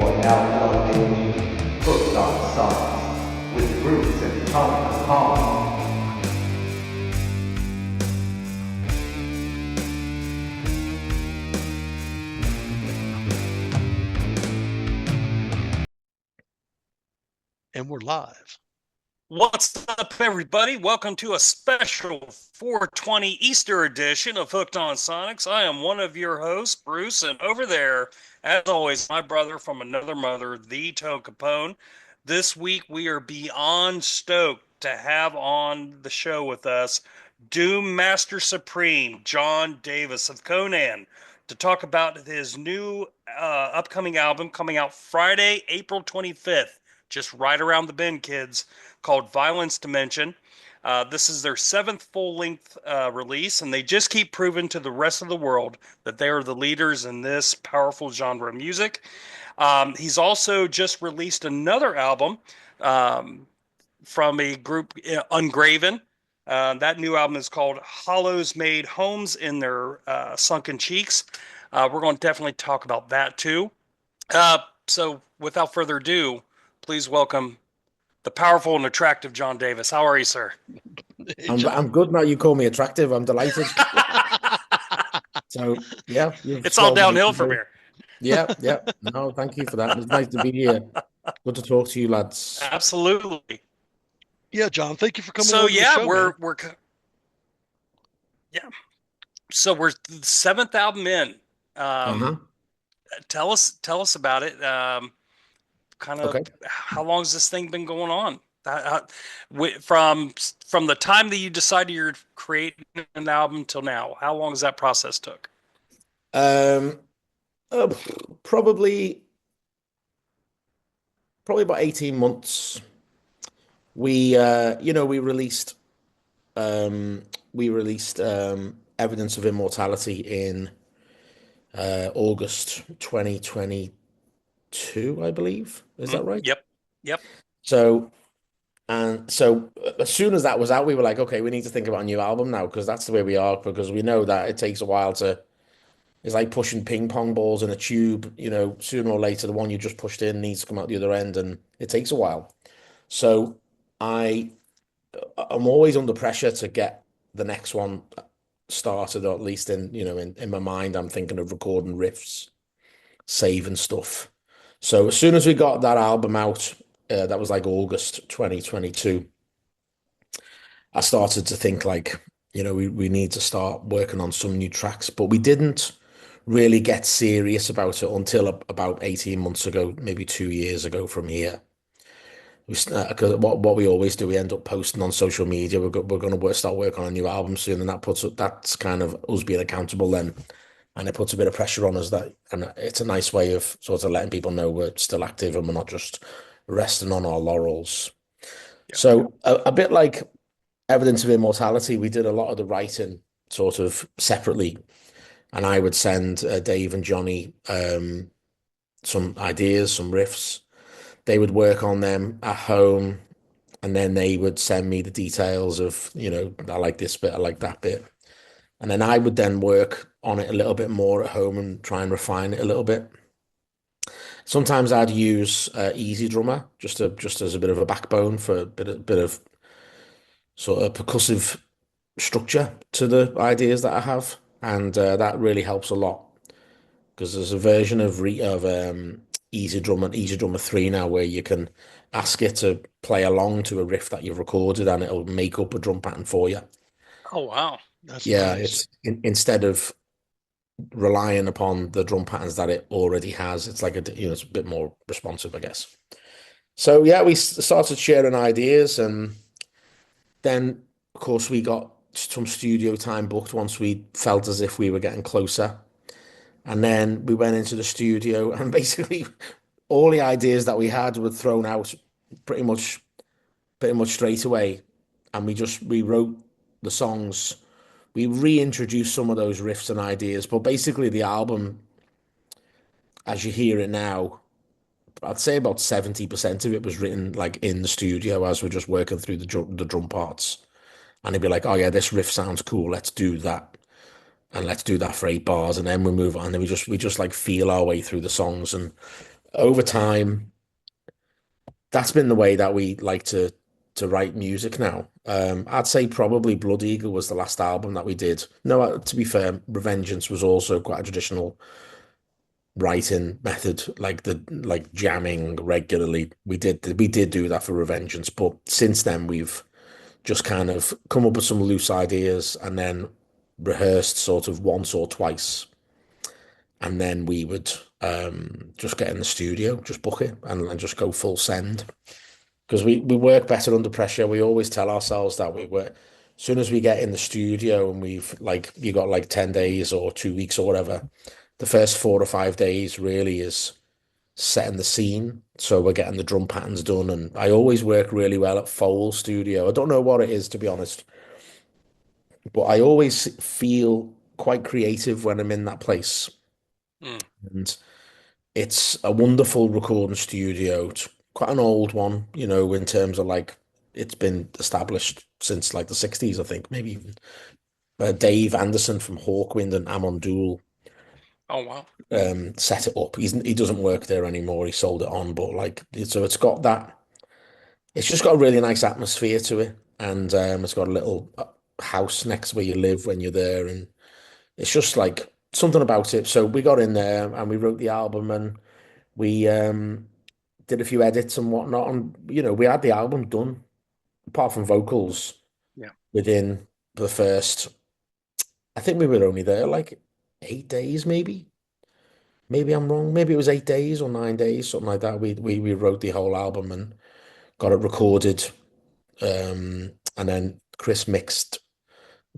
are now plugged into Hooked on Science with Bruce and Conan. And we're live. What's up, everybody? Welcome to a special 420 Easter edition of Hooked on Sonics. I am one of your hosts, Bruce, and over there, as always, my brother from another mother, the Tone Capone. This week, we are beyond stoked to have on the show with us Doom Master Supreme, John Davis of Conan, to talk about his new upcoming album coming out Friday, April 25th. Just right around the bend, kids, called Violence Dimension. This is their seventh full-length release, and they just keep proving to the rest of the world that they are the leaders in this powerful genre of music. He's also just released another album from a group, Ungraven. That new album is called Hollows Made Homes in Their Sunken Cheeks. We're going to definitely talk about that too. So without further ado, please welcome the powerful and attractive John Davis. How are you, sir? Hey, I'm good now. You call me attractive. I'm delighted. So yeah, it's all downhill from here. Yeah. No, thank you for that. It's nice to be here. Good to talk to you, lads. Absolutely. Yeah, John, thank you for coming So on the yeah, show, we're man. yeah. So we're the seventh album in. Tell us about it. Kind of Okay. how long has this thing been going on? From the time that you decided you're creating an album till now, how long has that process took? Um, uh, probably about 18 months. We released Evidence of Immortality in August 2022, I believe. Is that right? Yep. So as soon as that was out, we were like, okay, we need to think about a new album now because that's the way we are, because we know that it takes a while it's like pushing ping pong balls in a tube, sooner or later, the one you just pushed in needs to come out the other end, and it takes a while. So I'm always under pressure to get the next one started, or at least in my mind, I'm thinking of recording riffs, saving stuff. So as soon as we got that album out, that was like August 2022. I started to think like, we need to start working on some new tracks, but we didn't really get serious about it until about 18 months ago, maybe 2 years ago from here. Because what we always do, we end up posting on social media. We're going to start working on a new album soon, and that's kind of us being accountable then, and it puts a bit of pressure on us. And it's a nice way of sort of letting people know we're still active and we're not just resting on our laurels. Yeah. So a bit like Evidence of Immortality, we did a lot of the writing sort of separately, and I would send Dave and Johnny some ideas, some riffs. They would work on them at home, and then they would send me the details of, I like this bit, I like that bit. And then I would then work on it a little bit more at home and try and refine it a little bit. Sometimes I'd use Easy Drummer just as a bit of a backbone for a bit of sort of percussive structure to the ideas that I have, and that really helps a lot because there's a version of Easy Drummer 3 now where you can ask it to play along to a riff that you've recorded and it'll make up a drum pattern for you. Oh wow, That's Yeah, nice. instead of relying upon the drum patterns that it already has, it's like it's a bit more responsive, I guess. So yeah, we started sharing ideas, and then of course we got some studio time booked once we felt as if we were getting closer. And then we went into the studio, and basically all the ideas that we had were thrown out pretty much straight away. And we wrote the songs. We reintroduced some of those riffs and ideas, but basically the album, as you hear it now, I'd say about 70% of it was written like in the studio as we're just working through the drum parts. And he'd be like, oh yeah, this riff sounds cool, let's do that. And let's do that for 8 bars, and then we move on. And then we just like feel our way through the songs, and over time, that's been the way that we like to write music now. I'd say probably Blood Eagle was the last album that we did. No, to be fair, Revengeance was also quite a traditional writing method, like jamming regularly. We did do that for Revengeance, but since then we've just kind of come up with some loose ideas and then rehearsed sort of once or twice, and then we would just get in the studio, just book it, and just go full send because we work better under pressure. We always tell ourselves that we work. As soon as we get in the studio and we've like you got like 10 days or 2 weeks or whatever, the first 4 or 5 days really is setting the scene. So we're getting the drum patterns done. And I always work really well at Foal Studio. I don't know what it is, to be honest, but I always feel quite creative when I'm in that place. Mm. And it's a wonderful recording studio. It's quite an old one, in terms of like it's been established since like the 60s, I think, maybe even. Dave Anderson from Hawkwind and Amon Düül Oh wow. set it up. He doesn't work there anymore. He sold it on, but like so it's got that. It's just got a really nice atmosphere to it, and it's got a little house next to where you live when you're there, and it's just like something about it. So we got in there and we wrote the album, and we did a few edits and whatnot, and we had the album done apart from vocals Yeah. within the first. I think we were only there like 8 days, maybe. Maybe I'm wrong. Maybe it was 8 days or 9 days, something like that. We wrote the whole album and got it recorded. And then Chris mixed,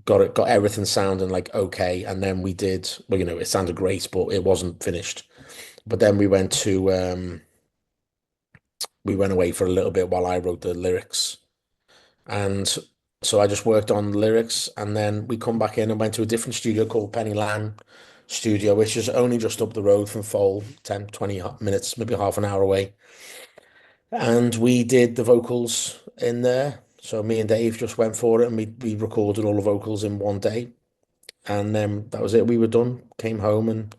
got everything sounding like okay. And then we did, well, it sounded great, but it wasn't finished. But then we went away for a little bit while I wrote the lyrics. And so I just worked on the lyrics, and then we come back in and went to a different studio called Penny Lan Studio, which is only just up the road from Foal, 10, 20 minutes, maybe half an hour away. And we did the vocals in there. So me and Dave just went for it, and we recorded all the vocals in one day. And then that was it. We were done, came home, and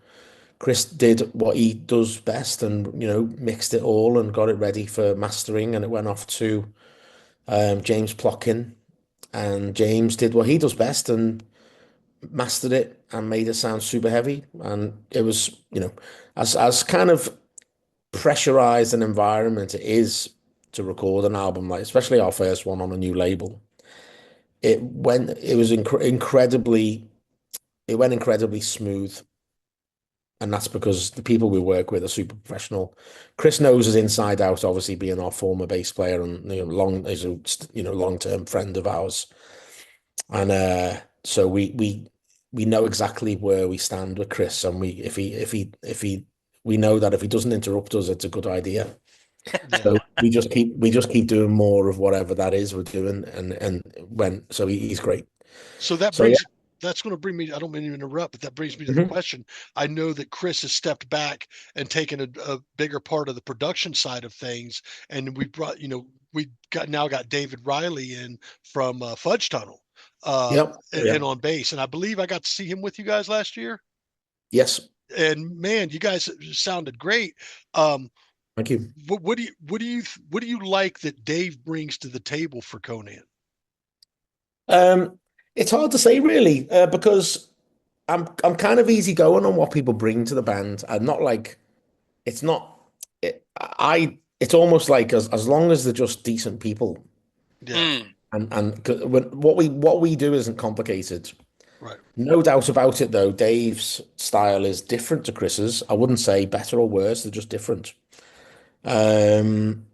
Chris did what he does best and, mixed it all and got it ready for mastering. And it went off to James Plotkin, and James did what he does best and mastered it and made it sound super heavy. And it was, as kind of pressurized an environment it is to record an album, like especially our first one on a new label. It was it went incredibly smooth. And that's because the people we work with are super professional. Chris knows us inside out, obviously being our former bass player and is a long-term friend of ours. And so we know exactly where we stand with Chris, and we know that if he doesn't interrupt us, it's a good idea. Yeah. So we just keep doing more of whatever that is we're doing, and he's great. So that So yeah. brings that's going to bring me. I don't mean to interrupt, but that brings me to the Mhm. question. I know that Chris has stepped back and taken a bigger part of the production side of things, and we brought, we got David Riley in from Fudge Tunnel, Yep. and Yep. on bass, and I believe I got to see him with you guys last year. Yes. And man, you guys sounded great. Um, Thank you. what do you like that Dave brings to the table for Conan? Um, it's hard to say really, because I'm kind of easygoing on what people bring to the band. I'm not like it's not it's almost like as long as they're just decent people, Yeah, Mm. and 'cause what we do isn't complicated. right. No doubt about it though, Dave's style is different to Chris's. I wouldn't say better or worse, they're just different. Um,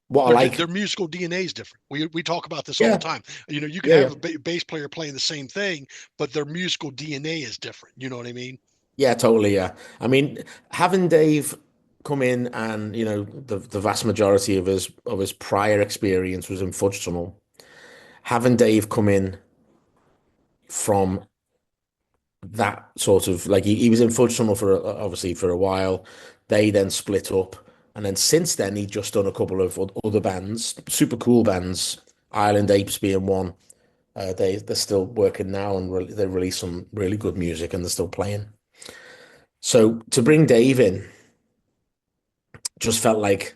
what I Their like, musical DNA is different. We talk about this all the yeah, time. You can yeah, have yeah. a bass player playing the same thing, but their musical DNA is different. You know what I mean? Yeah, totally. Yeah. I mean, having Dave come in and, the vast majority of his prior experience was in Fudge Tunnel. Having Dave come in from that sort of like he was in Fudge Tunnel for obviously for a while. They then split up. And then since then he'd just done a couple of other bands, super cool bands, Island Apes being one. They're still working now and they release some really good music and they're still playing. So to bring Dave in just felt like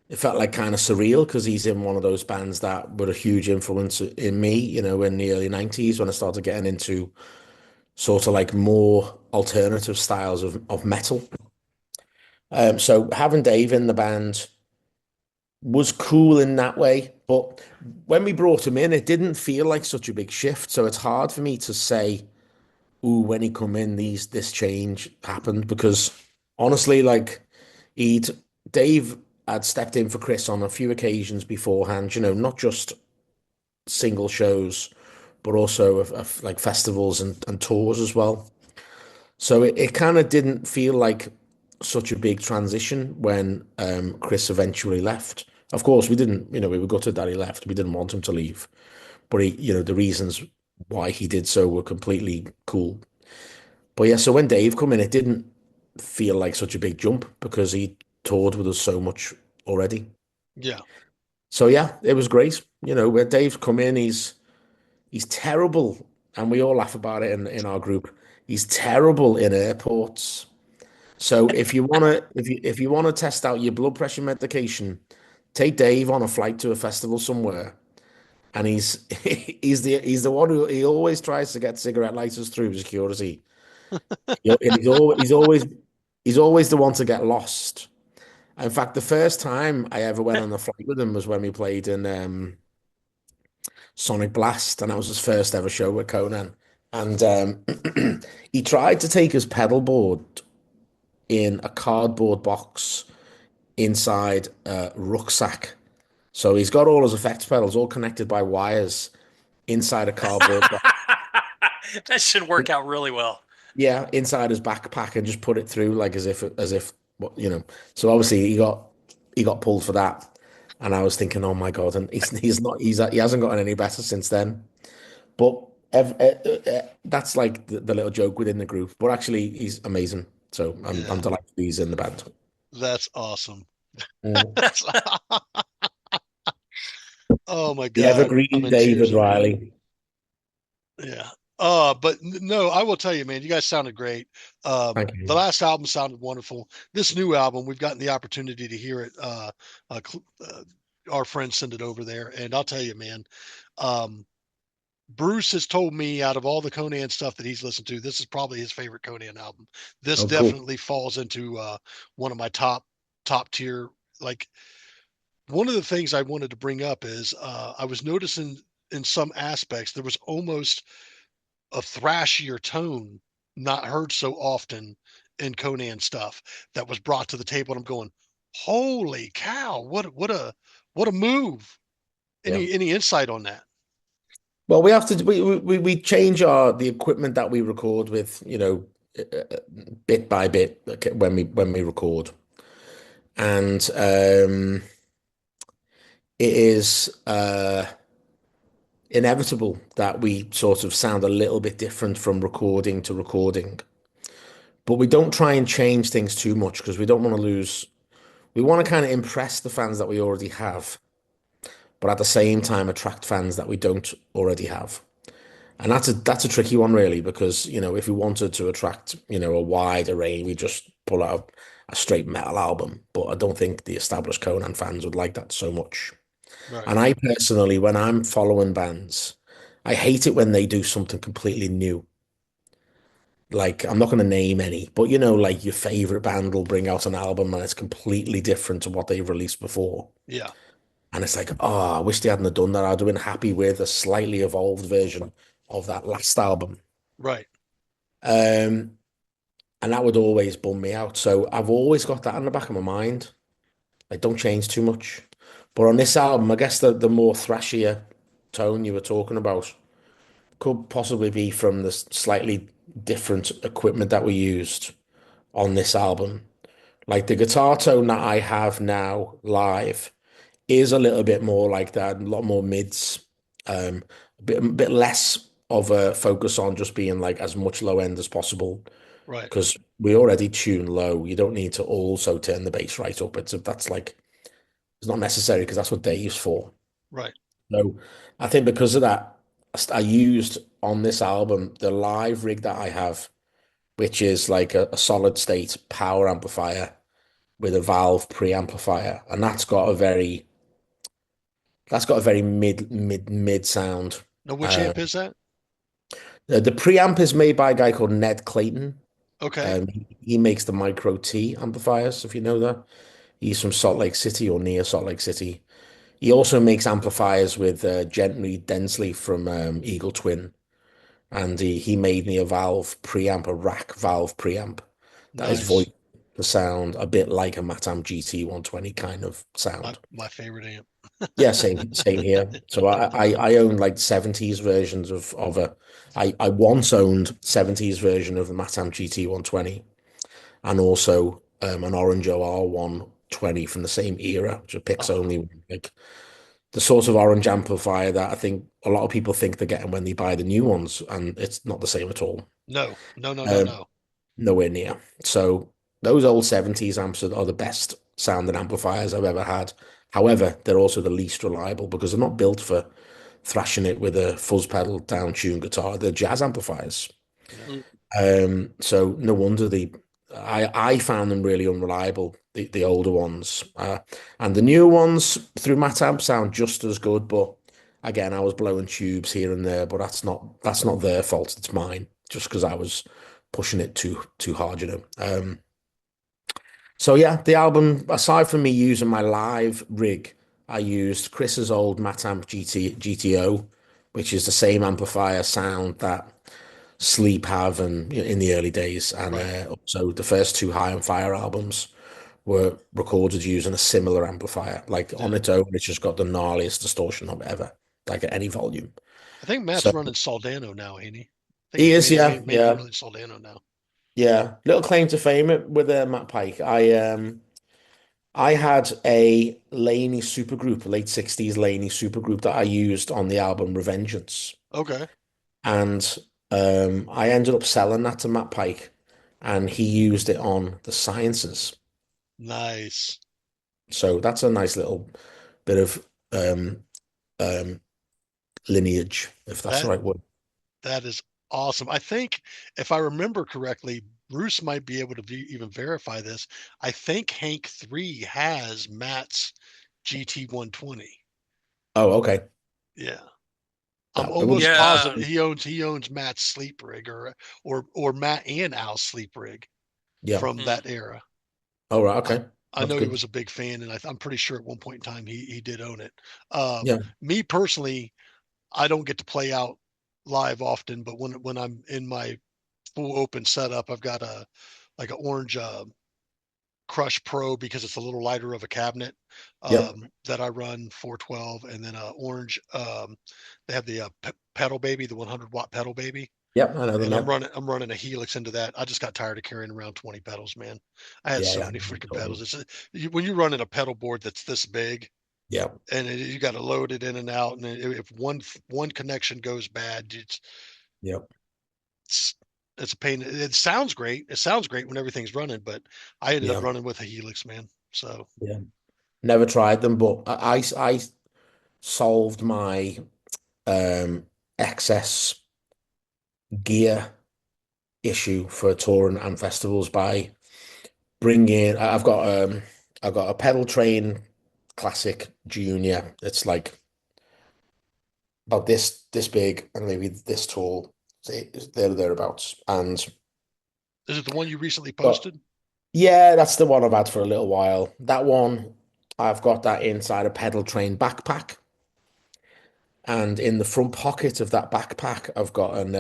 it felt like kind of surreal because he's in one of those bands that were a huge influence in me, in the early 90s when I started getting into sort of like more alternative styles of metal. So having Dave in the band was cool in that way, but when we brought him in, it didn't feel like such a big shift. So it's hard for me to say, "Ooh, when he come in, this change happened," because honestly, like he'd Dave had stepped in for Chris on a few occasions beforehand. Not just single shows, but also like festivals and tours as well. So it kind of didn't feel like such a big transition when Chris eventually left. Of course, we didn't, we were gutted that he left. We didn't want him to leave, but the reasons why he did so were completely cool. But yeah, so when Dave come in, it didn't feel like such a big jump because he toured with us so much already. Yeah. So yeah, it was great. Where Dave's come in, he's terrible, and we all laugh about it in our group. He's terrible in airports. So if you wanna test out your blood pressure medication, take Dave on a flight to a festival somewhere, and he's the one who he always tries to get cigarette lighters through security. And he's always the one to get lost. In fact, the first time I ever went on a flight with him was when we played in Sonic Blast, and that was his first ever show with Conan. And he tried to take his pedal board in a cardboard box inside a rucksack. So he's got all his effects pedals all connected by wires inside a cardboard box. That should work out really well. Yeah, inside his backpack and just put it through like as if So obviously he got pulled for that, and I was thinking, oh my God, and he hasn't gotten any better since then. But that's like the little joke within the group. But actually, he's amazing. So I'm Yeah. delighted he's in the band. That's awesome. Mm. That's Oh my The God. I'm evergreen in David tears over here. Riley. Yeah. But no, I will tell you, man, you guys sounded great. Thank The you. last album sounded wonderful. This new album, we've gotten the opportunity to hear it. Our friends send it over there, and I'll tell you, man, um, Bruce has told me out of all the Conan stuff that he's listened to, this is probably his favorite Conan album. This Oh, cool. definitely falls into one of my top tier. Like one of the things I wanted to bring up is I was noticing in some aspects there was almost a thrashier tone not heard so often in Conan stuff that was brought to the table. And I'm going, holy cow, what a move. Yeah. Any insight on that? Well, we have to we change the equipment that we record with, bit by bit, okay, when we record, and it is inevitable that we sort of sound a little bit different from recording to recording. But we don't try and change things too much because we don't want to lose. We want to kind of impress the fans that we already have, but at the same time attract fans that we don't already have. And that's a tricky one, really, because if we wanted to attract a wide array, we just pull out a straight metal album. But I don't think the established Conan fans would like that so much. Right. And I personally, when I'm following bands, I hate it when they do something completely new. Like I'm not going to name any, but like your favorite band will bring out an album and it's completely different to what they've released before. Yeah. And it's like, oh, I wish they hadn't have done that. I'd have been happy with a slightly evolved version of that last album. Right. Um, and that would always bum me out. So I've always got that in the back of my mind. Like, don't change too much. But on this album, I guess the more thrashier tone you were talking about could possibly be from the slightly different equipment that we used on this album. Like the guitar tone that I have now live is a little bit more like that, a lot more mids, a bit less of a focus on just being like as much low end as possible Right. because we already tune low. You don't need to also turn the bass right up. That's like it's not necessary because that's what Dave's for. Right. So I think because of that, I used on this album the live rig that I have, which is like a solid state power amplifier with a valve preamplifier, and that's got a very mid sound. Now, which Uh, amp is that? the preamp is made by a guy called Ned Clayton. Okay, He makes the Micro T amplifiers, if you know that. He's from Salt Lake City or near Salt Lake City. He also makes amplifiers with Gentry Densley from Eagle Twin, and he made me a valve preamp, a rack valve preamp that is nice. voiced the sound a bit like a Matam GT 120 kind of My sound. my favorite amp. Yeah, same here. So I own like 70s versions of a I once owned 70s version of the Matam GT 120 and also an Orange OR 120 from the same era, which are picks Oh, only, like the sort of orange amplifier that I think a lot of people think they're getting when they buy the new ones, and it's not the same at all. no, no, no, no, Um, no. Nowhere near. So those old 70s amps are the best sounding amplifiers I've ever had. However, they're also the least reliable because they're not built for thrashing it with a fuzz pedal down tune guitar. They're jazz amplifiers. Yeah. Mm. So no wonder I found them really unreliable, the older ones. And the newer ones through Matamp sound just as good, but again, I was blowing tubes here and there, but that's not their fault, it's mine, just because I was pushing it too hard, you know. So yeah, the album, aside from me using my live rig, I used Chris's old Matamp GTO, which is the same amplifier sound that Sleep have and in the early days, and Right. also the first two High on Fire albums were recorded using a similar amplifier. Like on Yeah. its own, it's just got the gnarliest distortion of ever, like at any volume. I think Matt's So running Soldano now, ain't he? I think he he's is, yeah, mainly yeah, running Soldano now. yeah. Little claim to fame it with Matt Pike. I had a Laney supergroup, a late 60s Laney supergroup that I used on the album Revengeance. Okay. And I ended up selling that to Matt Pike, and he used it on the Sciences. Nice. So that's a nice little bit of um, um, lineage, if that's the That right word. that is awesome. I think if I remember correctly, Bruce might be able to even verify this. I think Hank 3 has Matt's GT 120. Oh, okay. Yeah. I'm That it would. almost Yeah, positive he owns Matt's sleep rig or Matt and Al's sleep rig Yeah. from mm, that era. Oh, right. I, Okay. I That's know he good. was a big fan, and I'm pretty sure at one point in time he did own it. Yeah. Me personally, I don't get to play out live often, but when I'm in my full open setup, I've got a like an orange Crush Pro because it's a little lighter of a cabinet Yep. that I run 412, and then orange. They have the pedal baby, the 100-watt pedal baby, Yep. I know them. and I'm Yep. running I'm running a Helix into that. I just got tired of carrying around 20 pedals, man. I had Yeah. so Yeah. many freaking pedals. Totally. When you're running a pedal board that's this big, Yeah. and you got to load it in and out, and if one connection goes bad, Yep. it's it's a pain. It sounds great. It sounds great when everything's running, but I ended up Yeah. running with a Helix, man. So Yeah. Never tried them, but I solved my excess gear issue for touring and festivals by bringing. I've got a pedal train classic junior. It's like about this big and maybe this tall. They're thereabouts. And is it the one you recently but posted? yeah, that's the one I've had for a little while. That one, I've got that inside a pedal train backpack. And in the front pocket of that backpack, I've got an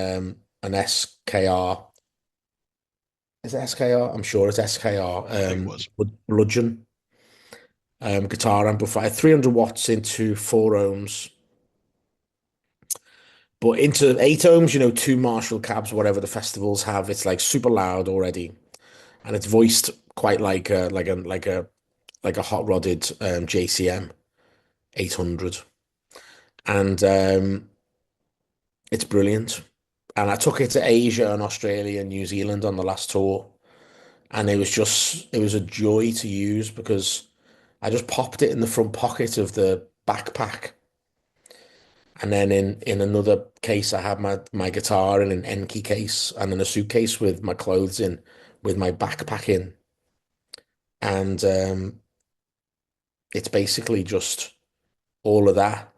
SKR. Is it SKR? I'm sure it's SKR. I think it was. Bludgeon guitar amplifier, 300 watts into 4 ohms, but into 8 ohms. Two Marshall cabs, whatever the festivals have. It's like super loud already, and it's voiced quite like a hot rodded JCM 800, and it's brilliant. And I took it to Asia and Australia and New Zealand on the last tour, and it was a joy to use because I just popped it in the front pocket of the backpack. And then in another case, I had my guitar in an Enki case and in a suitcase with my clothes in, with my backpack in. and it's basically just all of that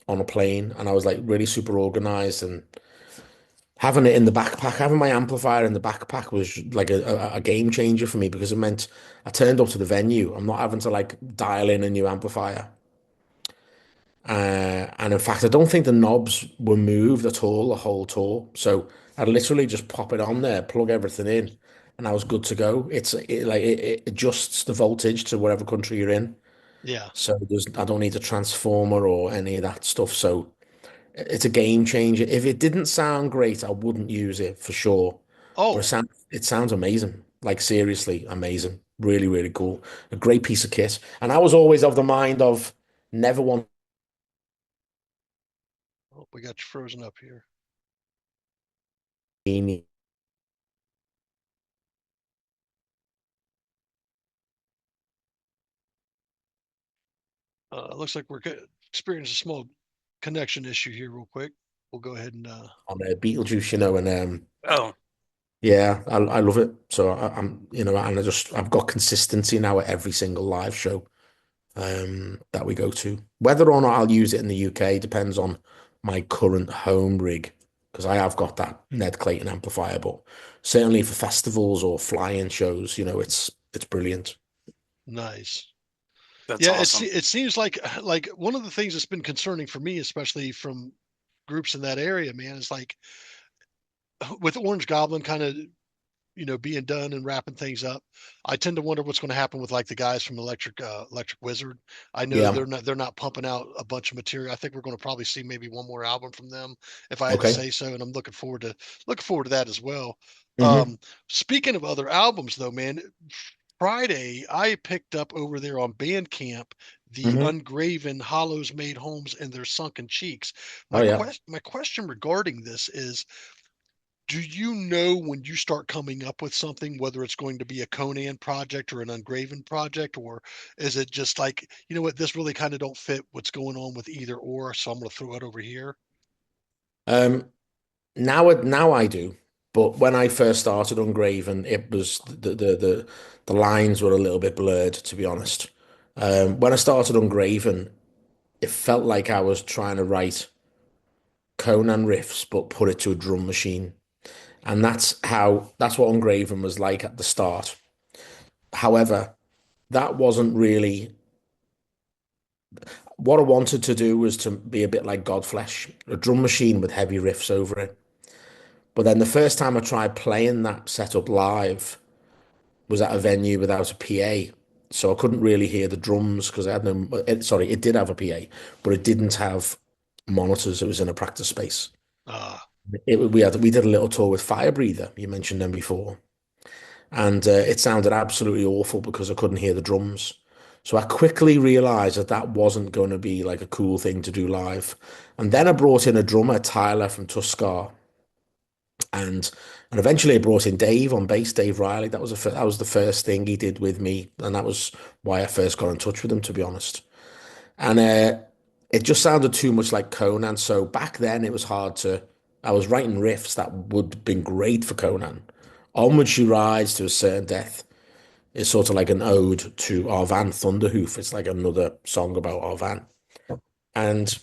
on a plane. And I was like really super organized, and having it in the backpack, having my amplifier in the backpack was like a game changer for me because it meant I turned up to the venue. I'm not having to like dial in a new amplifier. And in fact, I don't think the knobs were moved at all the whole tour. So I'd literally just pop it on there, plug everything in, and I was good to go. It adjusts the voltage to whatever country you're in. Yeah. So I don't need a transformer or any of that stuff. So it's a game changer. If it didn't sound great, I wouldn't use it for sure. But Oh, it sounds amazing. Like seriously amazing. Really, really cool. A great piece of kit. And I was always of the mind of never want oh, we got you frozen up here. Looks like we're experiencing a small connection issue here, real quick. We'll go ahead and on Beetlejuice, and Oh, yeah, I love it. So I'm, and I've got consistency now at every single live show that we go to. Whether or not I'll use it in the UK depends on my current home rig because I have got that Ned Clayton amplifier, but certainly for festivals or fly-in shows, it's brilliant. nice. that's Yeah, awesome. it seems like one of the things that's been concerning for me, especially from groups in that area, man, is like with Orange Goblin kind of being done and wrapping things up. I tend to wonder what's going to happen with like the guys from Electric Wizard. I know Yeah. they're not pumping out a bunch of material. I think we're going to probably see maybe one more album from them, if I had to Okay. say so. And I'm looking forward to that as well. Hmm. Speaking of other albums, though, man, Friday I picked up over there on Bandcamp the Hmm. Ungraven Hollows Made Homes and Their Sunken Cheeks. Oh yeah. My question regarding this is, do you know when you start coming up with something, whether it's going to be a Conan project or an Ungraven project, or is it just like, you know what, this really kind of don't fit what's going on with either or, so I'm going to throw it over here? Um, now I do, but when I first started on Graven, it was the lines were a little bit blurred, to be honest. When I started on Graven, it felt like I was trying to write Conan riffs, but put it to a drum machine, and that's what Ungraven was like at the start. However, that wasn't really what I wanted to do. Was to be a bit like Godflesh, a drum machine with heavy riffs over it. But then the first time I tried playing that setup live was at a venue without a PA. So I couldn't really hear the drums because I had no, sorry, it did have a PA, but it didn't have monitors. It was in a practice space. Uh, We did a little tour with Fire Breather. You mentioned them before, and it sounded absolutely awful because I couldn't hear the drums. So I quickly realized that that wasn't going to be like a cool thing to do live. And then I brought in a drummer, Tyler from Tuskar, and eventually I brought in Dave on bass, Dave Riley. That was the first thing he did with me, and that was why I first got in touch with him, to be honest. And it just sounded too much like Conan. So back then it was hard to. I was writing riffs that would have been great for Conan. Onward She Rides to a Certain Death is sort of like an ode to Arvan Thunderhoof. It's like another song about Arvan. And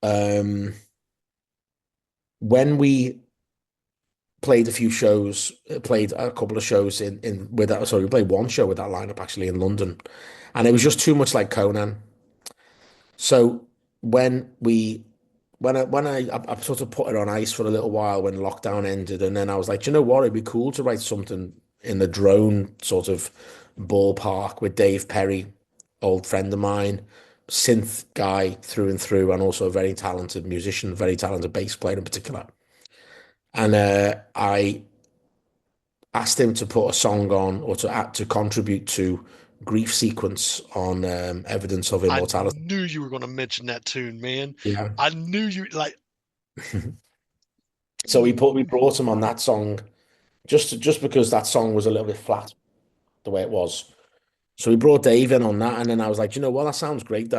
um, when we played a few shows, played a couple of shows in with that. Sorry, we played one show with that lineup actually in London, and it was just too much like Conan. So when we when I sort of put it on ice for a little while when lockdown ended, and then I was like, "Do you know what? It'd be cool to write something in the drone sort of ballpark with Dave Perry, old friend of mine, synth guy through and through, and also a very talented musician, very talented bass player in particular. And I asked him to put a song on or to contribute to Grief Sequence on Evidence of I Immortality. knew you were going to mention that tune, man. Yeah. I knew you like. So we brought him on that song just because that song was a little bit flat the way it was. So we brought Dave in on that, and then I was like, you know what, that sounds great.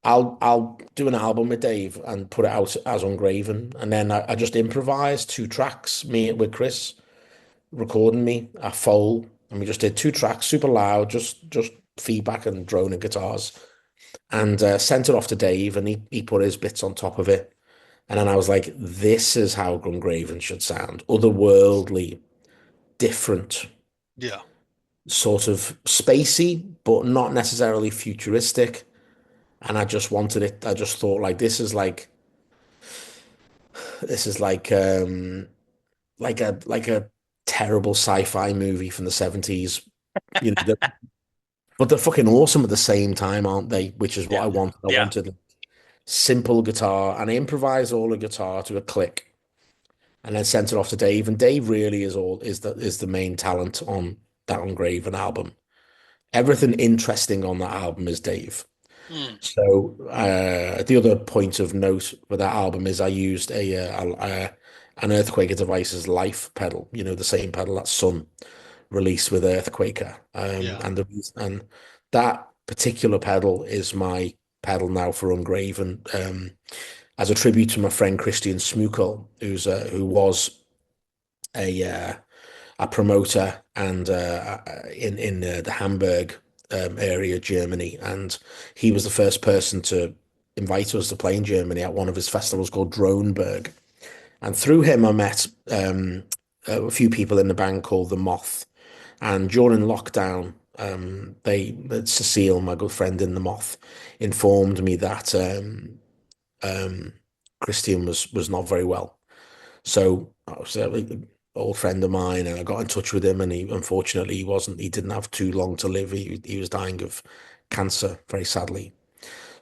I'll do an album with Dave and put it out as Ungraven, and then I just improvised two tracks, me with Chris, recording me at Foal, and we just did 2 tracks, super loud, just feedback and drone and guitars, and sent it off to Dave, and he put his bits on top of it. And then I was like, this is how Gungraven should sound. Otherworldly, different, Yeah. sort of spacey, but not necessarily futuristic. And I just wanted it. I just thought like this is like a terrible sci-fi movie from the 70s. You know, but they're fucking awesome at the same time, aren't they? Which is what Yeah. I wanted. I Yeah. wanted simple guitar, and I improvised all the guitar to a click, and then sent it off to Dave. And Dave really is the main talent on that Ungraven album. Everything interesting on that album is Dave. Mm. So the other point of note for that album is I used an Earthquaker Devices Life pedal. You know, the same pedal that Sun released with Earthquaker. Yeah. And that particular pedal is my pedal now for Ungraven. As a tribute to my friend Christian Smukel, who was a a promoter and in the Hamburg area, Germany, and he was the first person to invite us to play in Germany at one of his festivals called Droneberg. And through him, I met a few people in the band called The Moth. And during lockdown, Cecile, my good friend in The Moth, informed me that um, Christian was not very well. So I was an old friend of mine, and I got in touch with him, and unfortunately he didn't have too long to live. He was dying of cancer, very sadly.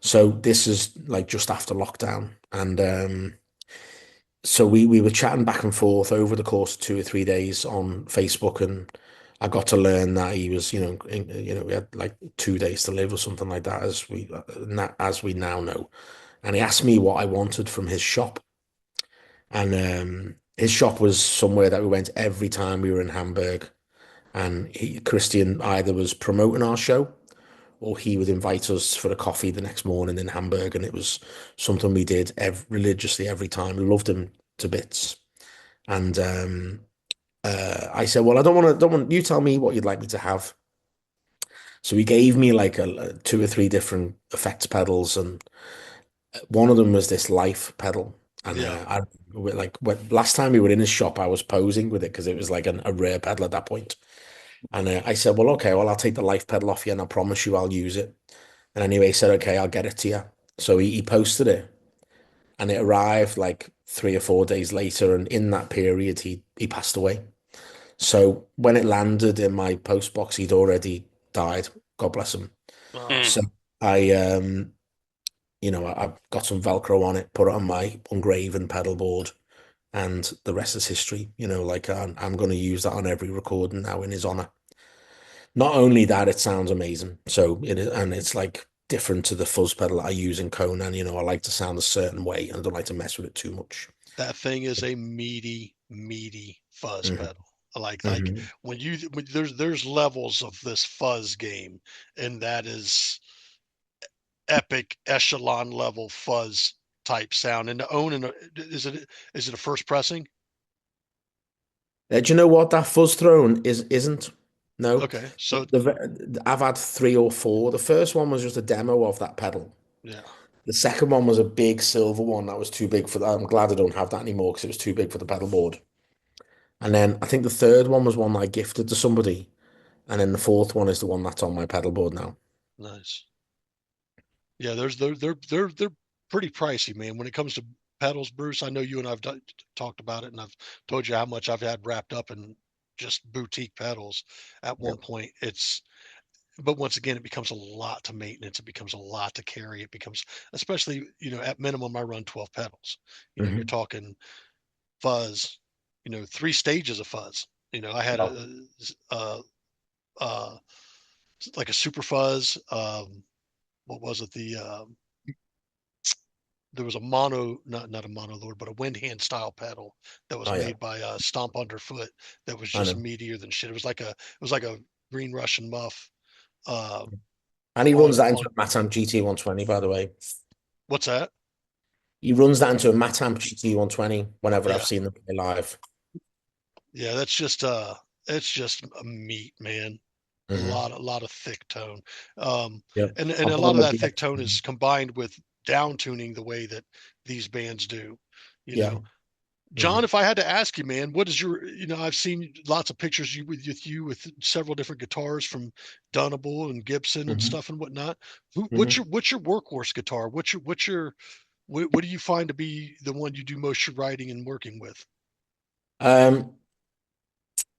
So this is like just after lockdown, and so we were chatting back and forth over the course of 2 or 3 days on Facebook, and I got to learn that he was, we had like 2 days to live or something like that, as we now know. And he asked me what I wanted from his shop, and his shop was somewhere that we went every time we were in Hamburg. And Christian either was promoting our show, or he would invite us for a coffee the next morning in Hamburg, and it was something we did religiously every time. We loved him to bits. And I said, "Well, I don't want you tell me what you'd like me to have." So he gave me like a 2 or 3 different effects pedals, and one of them was this Life pedal. And Yeah. last time we were in his shop, I was posing with it because it was like a rare pedal at that point. And I said, "Well, okay, well, I'll take the Life pedal off you, and I promise you I'll use it." And anyway, he said, "Okay, I'll get it to you." So he posted it, and it arrived like 3 or 4 days later. And in that period, he passed away. So when it landed in my post box, he'd already died. God bless him. Mm. So I, I got some Velcro on it, put it on my Ungraven pedal board, and the rest is history. Like I'm going to use that on every recording now in his honor. Not only that, it sounds amazing. So it is, and it's like different to the fuzz pedal that I use in Conan. I like to sound a certain way, and I don't like to mess with it too much. That thing is a meaty fuzz Hmm. pedal. Like Hmm. when there's levels of this fuzz game, and that is epic echelon level fuzz type sound. And to own is it a first pressing? Do you know what that fuzz throne isn't? No, Okay, so I've had 3 or 4. The first one was just a demo of that pedal. yeah, The second one was a big silver one that was too big for that. I'm glad I don't have that anymore because it was too big for the pedal board. And then I think the third one was one that I gifted to somebody. And then the fourth one is the one that's on my pedal board now. nice. Yeah, they're pretty pricey, man. When it comes to pedals, Bruce, I know you and I've talked about it, and I've told you how much I've had wrapped up in just boutique pedals at one Yep. point. But once again, it becomes a lot to maintenance. It becomes a lot to carry. It becomes, especially, at minimum, I run 12 pedals. You're Hmm. talking fuzz, 3 stages of fuzz. I had Wow. uh, like a super fuzz. What was it? There was a mono, not a mono lord, but a wind hand style pedal that was Oh yeah, made by Stomp Underfoot that was I just know. meatier than shit. It was like a Green Russian muff. Uh, And he runs on that into on a Matamp GT 120, by the way. what's that? He runs that into a Matamp GT 120 whenever I've Yeah, seen them play live. Yeah, it's just a meat, man. Hmm. A lot of thick tone. Um, Yeah, and I've a got lot them of at that the thick tone is combined with down tuning the way that these bands do. You yeah. know, Hmm. John, if I had to ask you, man, what is I've seen lots of pictures you with several different guitars from Dunable and Gibson and Hmm. stuff and whatnot. Hmm. What's your workhorse guitar? What do you find to be the one you do most your writing and working with? Um,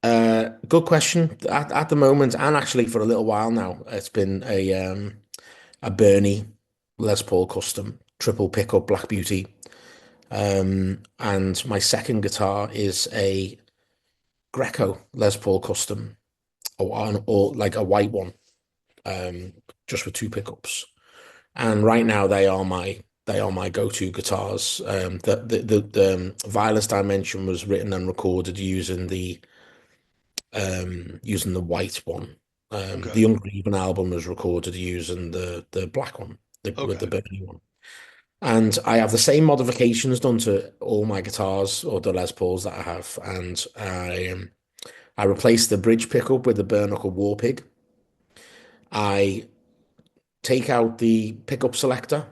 Good question. At the moment, and actually for a little while now, it's been a Bernie Les Paul custom triple pickup Black Beauty. And my second guitar is a Greco Les Paul custom, or like a white one, um, just with two pickups. And right now they are my go-to guitars. The Violence Dimension was written and recorded using the white one. Okay. The Ungraven album was recorded using the black one, with the Okay. burgundy one. And I have the same modifications done to all my guitars or the Les Pauls that I have. And I replaced the bridge pickup with the bare knuckle war pig. I take out the pickup selector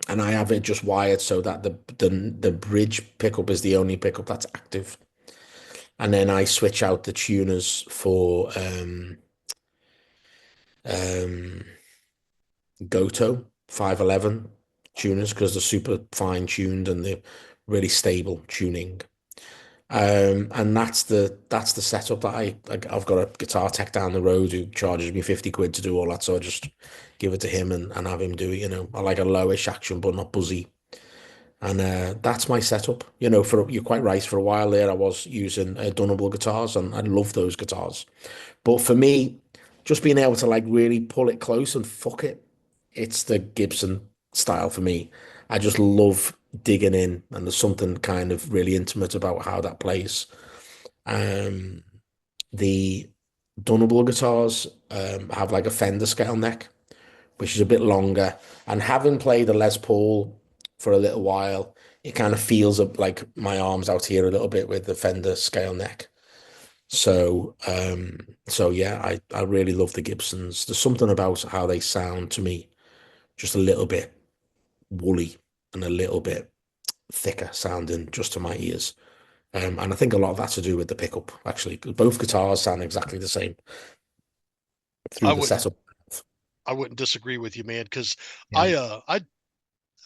and I have it just wired so that the bridge pickup is the only pickup that's active. And then I switch out the tuners for um, Goto 511 tuners because they're super fine tuned and they're really stable tuning. And that's the setup that I've got a guitar tech down the road who charges me 50 quid to do all that. So I just give it to him and have him do it. I like a lowish action, but not buzzy. And that's my setup. You're quite right. For a while there, I was using Dunable guitars, and I love those guitars. But for me, just being able to like really pull it close and fuck it, it's the Gibson style for me. I just love digging in, and there's something kind of really intimate about how that plays. Um, the Dunable guitars have like a Fender scale neck, which is a bit longer. And having played the Les Paul for a little while, it kind of feels like my arms out here a little bit with the Fender scale neck. So yeah, I really love the Gibsons. There's something about how they sound to me, just a little bit woolly and a little bit thicker sounding just to my ears. And I think a lot of that's to do with the pickup, actually. 'Cause both guitars sound exactly the same I through the wouldn't setup. I wouldn't disagree with you, man, because Yeah. I uh I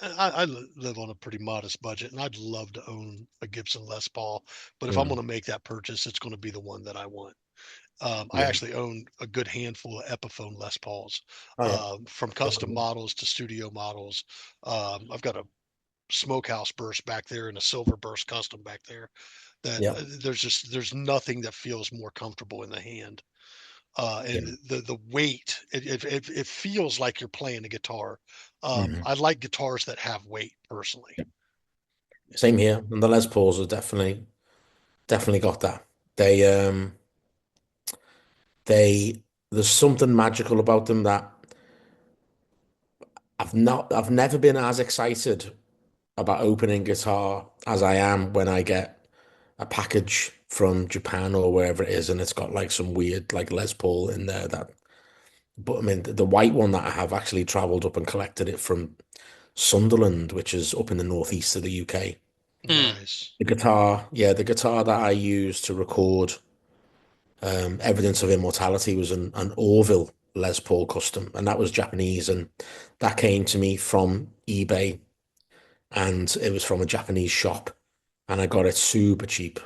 I live on a pretty modest budget, and I'd love to own a Gibson Les Paul. But if I'm going Mm. to make that purchase, it's going to be the one that I want. I Yeah. actually own a good handful of Epiphone Les Pauls, Oh yeah. from custom models to studio models. I've got a smokehouse burst back there and a silver burst custom back there. That Yeah. there's nothing that feels more comfortable in the hand. Yeah. And the weight, it feels like you're playing a guitar. Mhm. I like guitars that have weight personally. Yeah. Same here. And the Les Pauls have definitely got that. They they there's something magical about them that I've never been as excited about opening guitar as I am when I get a package from Japan or wherever it is, and it's got like some weird like Les Paul in there. But I mean, the white one that I have actually travelled up and collected it from Sunderland, which is up in the northeast of the UK. Hmm. Nice. The guitar that I used to record Evidence of Immortality was an Orville Les Paul custom, and that was Japanese, and that came to me from eBay, and it was from a Japanese shop, and I got it super cheap.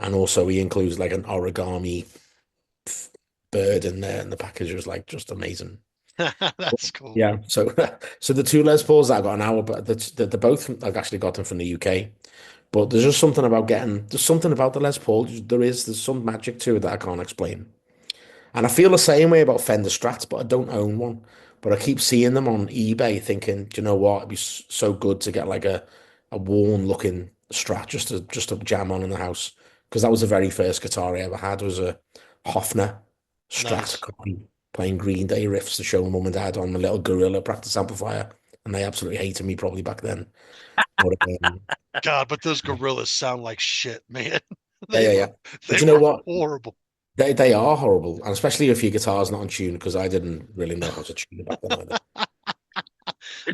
And also, he includes like an origami bird in there, and the package was like just amazing. That's cool. Yeah, so so the two Les Pauls that I got now, but they're both I've actually got them from the UK. But there's just something about there's something about the Les Paul. There's some magic to it that I can't explain. And I feel the same way about Fender Strats, but I don't own one. But I keep seeing them on eBay, thinking, do you know what? It'd be so good to get like a worn looking Strat just to jam on in the house. Because that was the very first guitar I ever had was a Hofner Strat Nice. copy, playing Green Day riffs to show mum and dad on the little Gorilla practice amplifier, and they absolutely hated me probably back then. But God, but those gorillas sound like shit, man. Yeah, They yeah, were yeah. they But you know were what? horrible. They are horrible, and especially if your guitar's not on tune, because I didn't really know how to tune it back then either.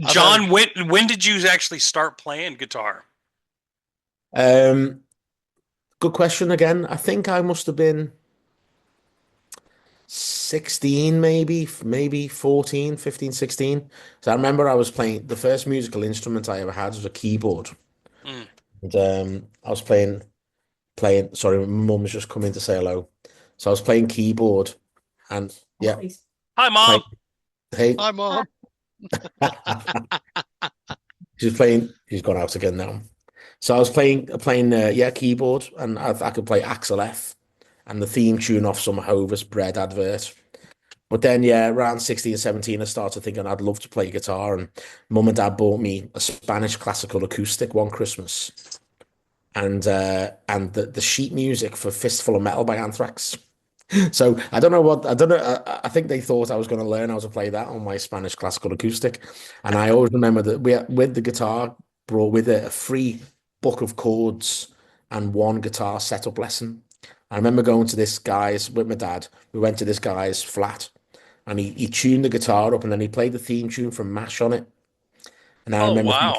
I've had a John, when did you actually start playing guitar? Um, Good question again. I think I must have been 16, maybe 14, 15, 16. So I remember I was playing the first musical instrument I ever had was a keyboard. Mm. And I was sorry, my mum's just come in to say hello. So I was playing keyboard and yeah, Hi, playing, Mom. hey, Hi, Mom. she's gone out again now. So I was playing yeah, keyboard and I could play Axel F and the theme tune off some Hovis bread advert. But then, yeah, around 16, 17, I started thinking I'd love to play guitar. And mum and dad bought me a Spanish classical acoustic one Christmas. And the sheet music for Fistful of Metal by Anthrax. So I don't know. I think they thought I was going to learn how to play that on my Spanish classical acoustic. And I always remember that with the guitar, brought with it a free book of chords and one guitar setup lesson. I remember going to this guy's with my dad. We went to this guy's flat and he tuned the guitar up and then he played the theme tune from MASH on it. And Oh, wow.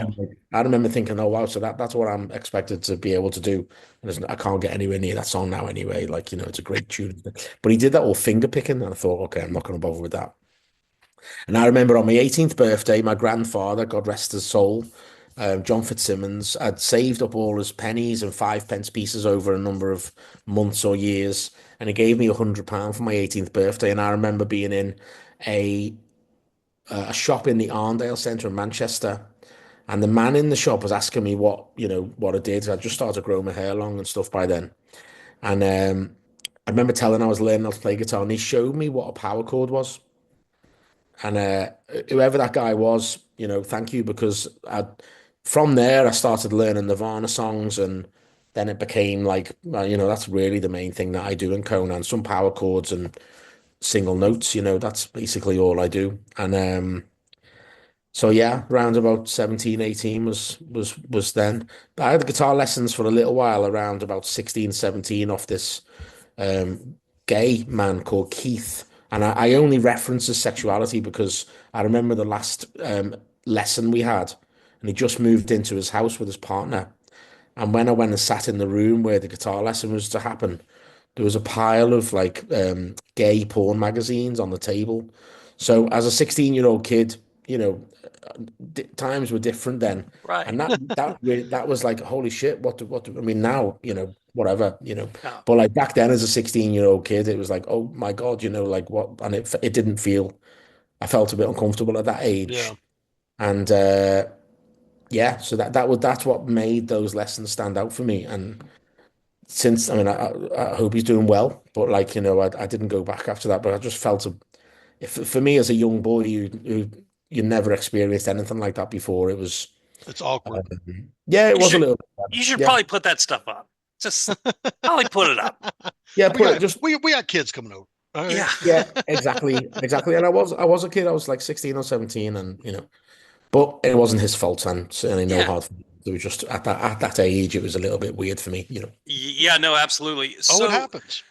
I remember thinking, oh wow, so that's what I'm expected to be able to do. And I can't get anywhere near that song now anyway. Like, it's a great tune. But he did that all finger picking, and I thought, okay, I'm not going to bother with that. And I remember on my 18th birthday, my grandfather, God rest his soul, John Fitzsimmons, had saved up all his pennies and 5 pence pieces over a number of months or years, and he gave me £100 for my 18th birthday. And I remember being in a a shop in the Arndale Centre in Manchester. And the man in the shop was asking me what I did. I just started growing my hair long and stuff by then. And I remember telling him I was learning how to play guitar, and he showed me what a power chord was. And whoever that guy was, thank you, because from there I started learning Nirvana songs, and then it became like, that's really the main thing that I do in Conan. Some power chords and single notes, that's basically all I do. And so yeah, around about 17, 18 was then. But I had guitar lessons for a little while around about 16, 17 off this um, gay man called Keith. And I only reference his sexuality because I remember the last lesson we had, and he just moved into his house with his partner. And when I went and sat in the room where the guitar lesson was to happen, there was a pile of like gay porn magazines on the table. So as a 16-year-old kid, you know, times were different then. Right. And that was like, holy shit, I mean now, whatever, Yeah. but like back then as a 16-year-old kid, it was like, oh my God, like what, and it didn't feel, I felt a bit uncomfortable at that age. Yeah. And yeah, so that's what made those lessons stand out for me. And since, I mean, I hope he's doing well, but like, I didn't go back after that, but I just felt if for me as a young boy, you never experienced anything like that before. It was, It's awkward. yeah, it You was a should little, you should yeah, probably put that stuff up. Just probably put it up. yeah, we put it got just, we got kids coming over. All right. Yeah. yeah, exactly, exactly. And I was a kid. I was like 16 or 17, and but it wasn't his fault, and certainly no Yeah. hard. It was just at that age, it was a little bit weird for me. Yeah, no, absolutely. Oh, it So, happens.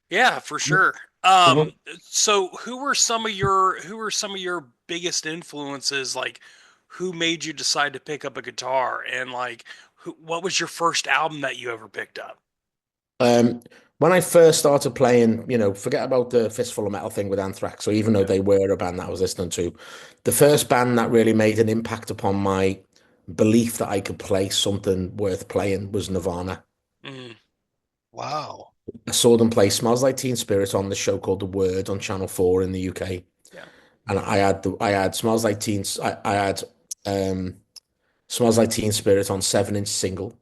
yeah, for sure. Mhm. So who were some of your biggest influences? Like, who made you decide to pick up a guitar, and like, what was your first album that you ever picked up? Um, when I first started playing, forget about the Fistful of Metal thing with Anthrax. So even though Yeah. they were a band that I was listening to, the first band that really made an impact upon my belief that I could play something worth playing was Nirvana. Mm, Wow. I saw them play "Smells Like Teen Spirit" on the show called The Word on Channel 4 in the UK, yeah. and I had "Smells Like Teen," I had um, "Smells Like Teen Spirit" on 7-inch single,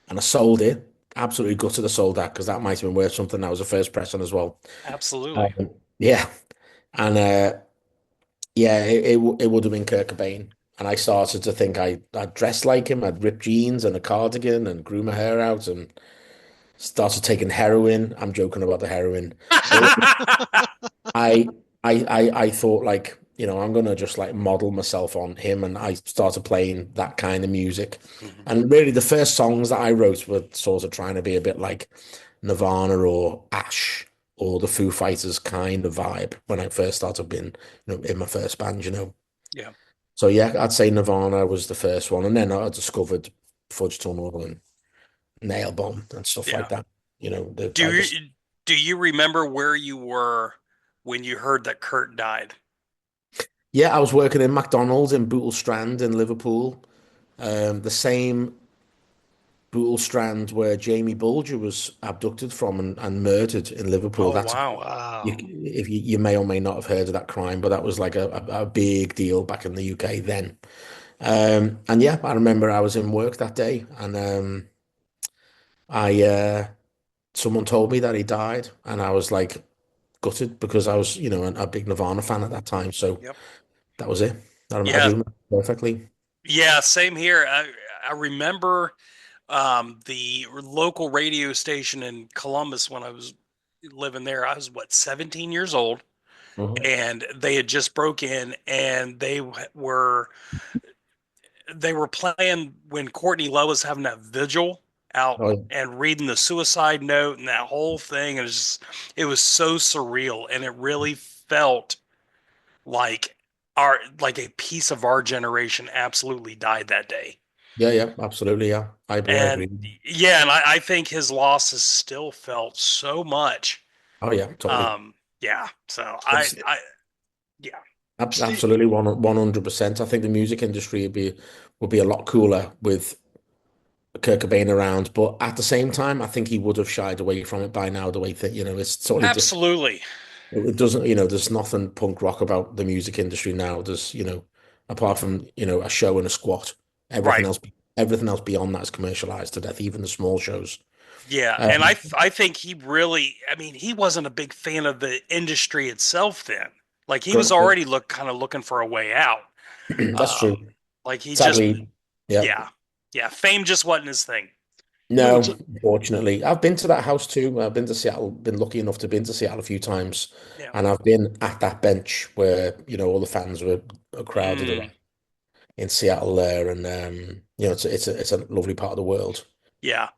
and I sold it. Absolutely gutted I sold that because that might have been worth something. That was a first pressing as well. Absolutely. Yeah, and yeah, it would have been Kurt Cobain. And I started to think I dressed like him. I'd ripped jeans and a cardigan and grew my hair out and started taking heroin. I'm joking about the heroin. But I thought like I'm gonna just like model myself on him, and I started playing that kind of music. Mhm. And really, the first songs that I wrote were sort of trying to be a bit like Nirvana or Ash or the Foo Fighters kind of vibe when I first started being, in my first band. Yeah. So yeah, I'd say Nirvana was the first one, and then I discovered Fudge Tunnel and Nail Bomb and stuff like Yeah. that. Do I just you do you remember where you were when you heard that Kurt died? Yeah, I was working in McDonald's in Bootle Strand in Liverpool. The same Bootle Strand where Jamie Bulger was abducted from and murdered in Liverpool. Oh That's wow. if you may or may not have heard of that crime, but that was like a big deal back in the UK then. And yeah, I remember I was in work that day, and I someone told me that he died, and I was like gutted because I was, a big Nirvana fan at that time. So Yep. that was it. I Yeah. do remember perfectly. Yeah. Same here. I remember the local radio station in Columbus when I was living there. I was what 17 years old, Mhm. and they had just broke in, and they were playing when Courtney Love was having that vigil out Oh, and reading the suicide note and that whole thing. It was so surreal, and it really felt like like a piece of our generation absolutely died that day. yeah, yeah, absolutely, yeah. I And agree. yeah, and I think his loss is still felt so much. Oh yeah, totally. Yeah. So It's yeah. Steve, absolutely 100%. I think the music industry would be a lot cooler with Kurt Cobain around, but at the same time, I think he would have shied away from it by now. The way that it's totally different. Absolutely. It doesn't, there's nothing punk rock about the music industry now. There's, apart from a show and a squat, everything Right. else, everything else beyond that is commercialized to death. Even the small shows. Yeah, and Um, I think he really, I mean, he wasn't a big fan of the industry itself then. Like he was Correct. already kind of looking for a way out. That's true. Like he just Sadly, yeah. yeah. Yeah, fame just wasn't his thing. no, No, unfortunately. I've been to that house too. I've been to Seattle, been lucky enough to been to Seattle a few times. Yeah. And I've been at that bench where, all the fans were crowded Mm, around in Seattle there. And it's a lovely part of the world. yeah.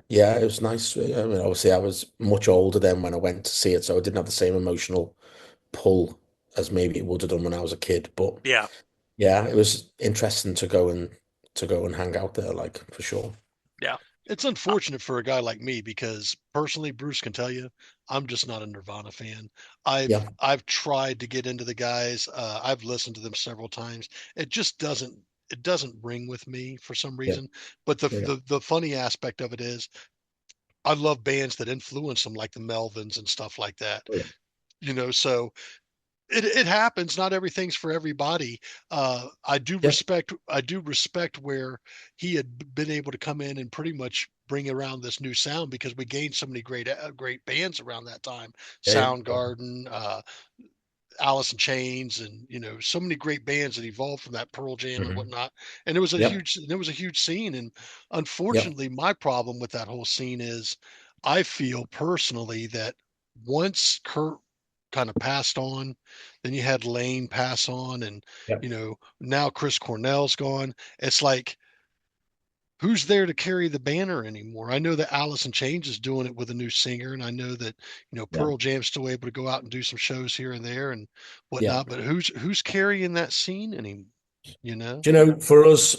Yeah, it was nice. I mean, obviously I was much older then when I went to see it, so I didn't have the same emotional pull as maybe it would have done when I was a kid. But Yeah. yeah, it was interesting to go and hang out there, like for sure. Yeah. it's unfortunate for a guy like me because personally, Bruce can tell you, I'm just not a Nirvana fan. Yeah, I've tried to get into the guys. I've listened to them several times. It just doesn't ring with me for some yeah, reason. But the yeah. the the funny aspect of it is I love bands that influence them, like the Melvins and stuff like that. Yeah. So it happens. Not everything's for everybody. Yeah. I do respect where he had been able to come in and pretty much bring around this new sound because we gained so many great bands around that time. Yeah, yeah. Soundgarden, Alice in Chains, and so many great bands that evolved from that Pearl Jam and Hmm. whatnot. And it was a Yep. huge there was a huge scene. And Yep. unfortunately, my problem with that whole scene is I feel personally that once Kurt kind of passed on, then you had Lane pass on, and Yep. now Chris Cornell's gone. It's like who's there to carry the banner anymore? I know that Alice in Chains is doing it with a new singer, and I know that Yeah. Pearl Jam's still able to go out and do some shows here and there and Yeah. whatnot. But who's carrying that scene anymore? You know, Do for us,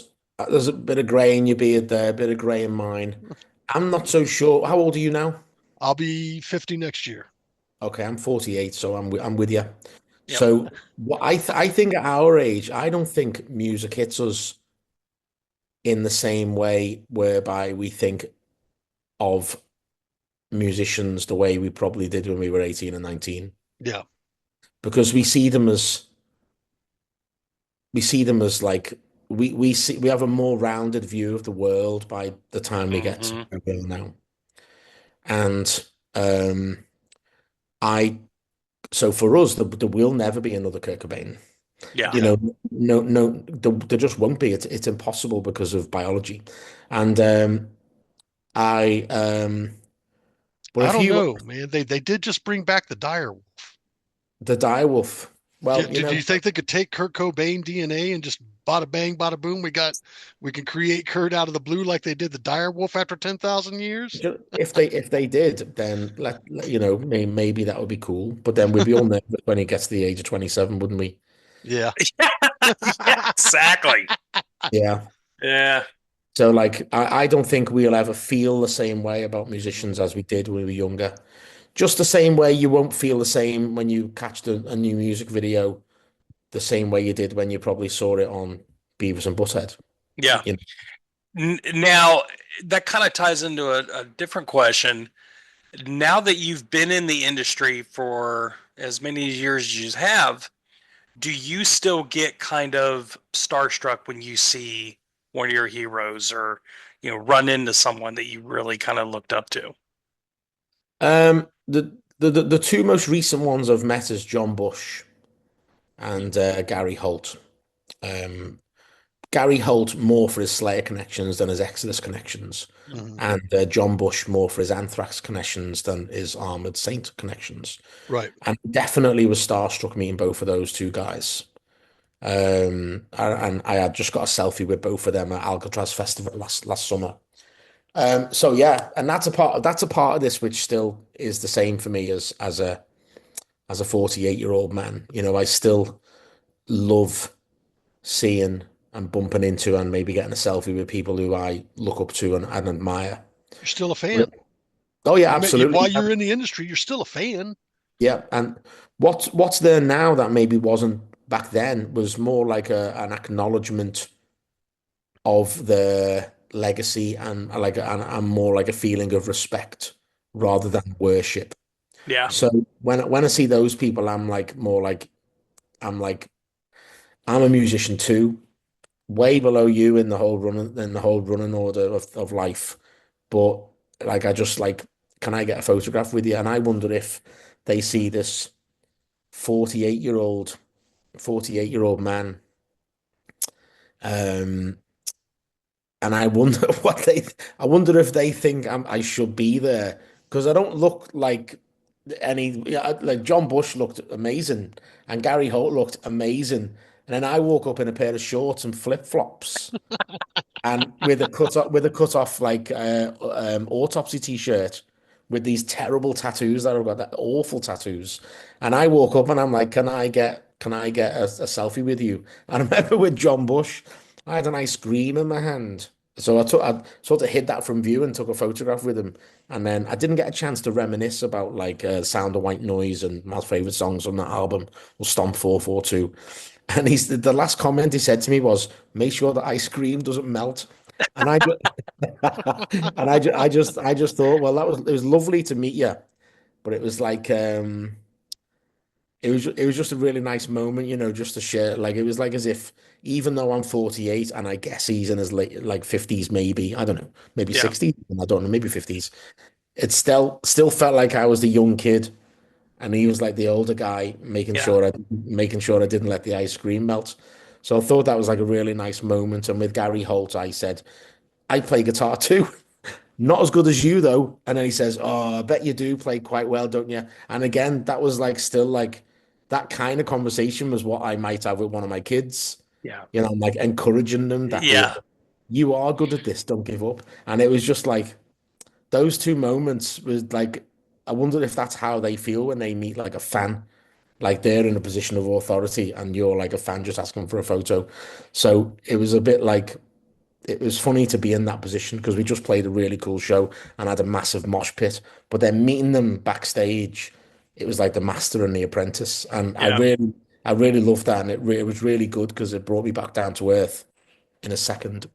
there's a bit of grey in your beard there, a bit of grey in mine. I'm not so sure. How old are you now? I'll be 50 next year. Okay, I'm 48, so I'm with you. Yep. So what I think at our age, I don't think music hits us in the same way whereby we think of musicians the way we probably did when we were 18 and 19, Yeah, because we see them as like we have a more rounded view of the world by the time we get to Hmm. where we are now. And um I so for us there will never be another Kurt Cobain. Yeah. You yeah. know, no, no, there just won't be. It's impossible because of biology. And I but I if don't you know, man. They did just bring back the dire. the direwolf, Well, Did you think they could take Kurt Cobain DNA and just bada bang, bada boom? We can create Kurt out of the blue like they did the dire wolf after 10,000 years. if they did, then maybe that would be cool. But then we'd be all nervous when he gets to the age of 27, wouldn't we? Yeah. Yeah, exactly. Yeah. Yeah. So like I don't think we'll ever feel the same way about musicians as we did when we were younger. Just the same way you won't feel the same when you catch a new music video, the same way you did when you probably saw it on Beavis and Butthead. Yeah. You know? Now, that kind of ties into a different question. Now that you've been in the industry for as many years as you have, do you still get kind of starstruck when you see one of your heroes or, run into someone that you really kind of looked up to? The two most recent ones I've met is John Bush and Gary Holt. Um, Gary Holt more for his Slayer connections than his Exodus connections, Mhm. and John Bush more for his Anthrax connections than his Armored Saint connections. Right. And definitely was starstruck meeting both of those two guys. And I had just got a selfie with both of them at Alcatraz Festival last summer. So yeah, and that's a part of this which still is the same for me as a 48-year-old man. I still love seeing and bumping into and maybe getting a selfie with people who I look up to and admire. You're still a fan. Oh yeah, absolutely. While you're in the industry, you're still a fan. Yeah, and what's there now that maybe wasn't back then was more like an acknowledgement of the legacy and and more like a feeling of respect rather than worship. Yeah. So when I see those people, I'm like more like I'm like I'm a musician too, way below you in the whole running order of life. But like I just like, can I get a photograph with you? And I wonder if they see this 48-year-old 48-year-old man. Um, and I wonder I wonder if they think I should be there because I don't look like like John Bush looked amazing and Gary Holt looked amazing. And then I woke up in a pair of shorts and flip-flops and with a cut off like autopsy t-shirt with these terrible tattoos that I've got, that awful tattoos. And I woke up and I'm like, can I get a selfie with you? And I remember with John Bush, I had an ice cream in my hand. So I sort of hid that from view and took a photograph with him. And then I didn't get a chance to reminisce about like Sound of White Noise and my favorite songs on that album, or Stomp 442. And the last comment he said to me was, "Make sure the ice cream doesn't melt." And I just, I just thought, well, it was lovely to meet you, but it was like, it was just a really nice moment, just to share. Like it was like as if, even though I'm 48 and I guess he's in his late like 50s, maybe I don't know, maybe Yeah. 60s, I don't know, maybe 50s. It still felt like I was the young kid and he was like the older guy Yeah. making sure I didn't let the ice cream melt. So I thought that was like a really nice moment. And with Gary Holt, I said, I play guitar too. Not as good as you though. And then he says, "Oh, I bet you do play quite well, don't you?" And again, that was like still like that kind of conversation was what I might have with one of my kids. Yeah. I'm like encouraging them that Yeah. you are good at this, don't give up. And it was just like those two moments was like, I wonder if that's how they feel when they meet like a fan, like they're in a position of authority and you're like a fan just asking for a photo. So it was a bit like, it was funny to be in that position because we just played a really cool show and had a massive mosh pit. But then meeting them backstage, it was like the master and the apprentice. And Yeah. I really loved that. And it was really good because it brought me back down to earth in a second.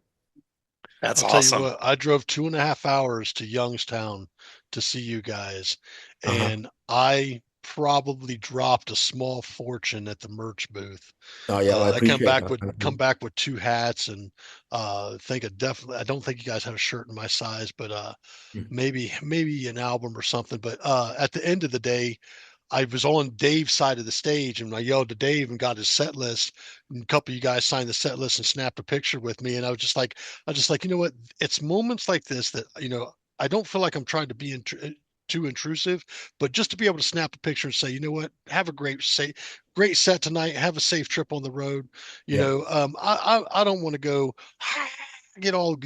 That's I'll tell you awesome. what, I drove 2.5 hours to Youngstown to see you guys, Uh-huh. and I probably dropped a small fortune at the merch booth. Oh yeah, well, I I come appreciate back that. with come back with two hats and think I definitely I don't think you guys have a shirt in my size, but Mm. maybe an album or something. But at the end of the day, I was on Dave's side of the stage and I yelled to Dave and got his set list. And a couple of you guys signed the set list and snapped a picture with me. And I was just like, you know what? It's moments like this that, I don't feel like I'm trying to be too intrusive, but just to be able to snap a picture and say, you know what? Have a great set tonight. Have a safe trip on the road. Yeah. I don't want to go get all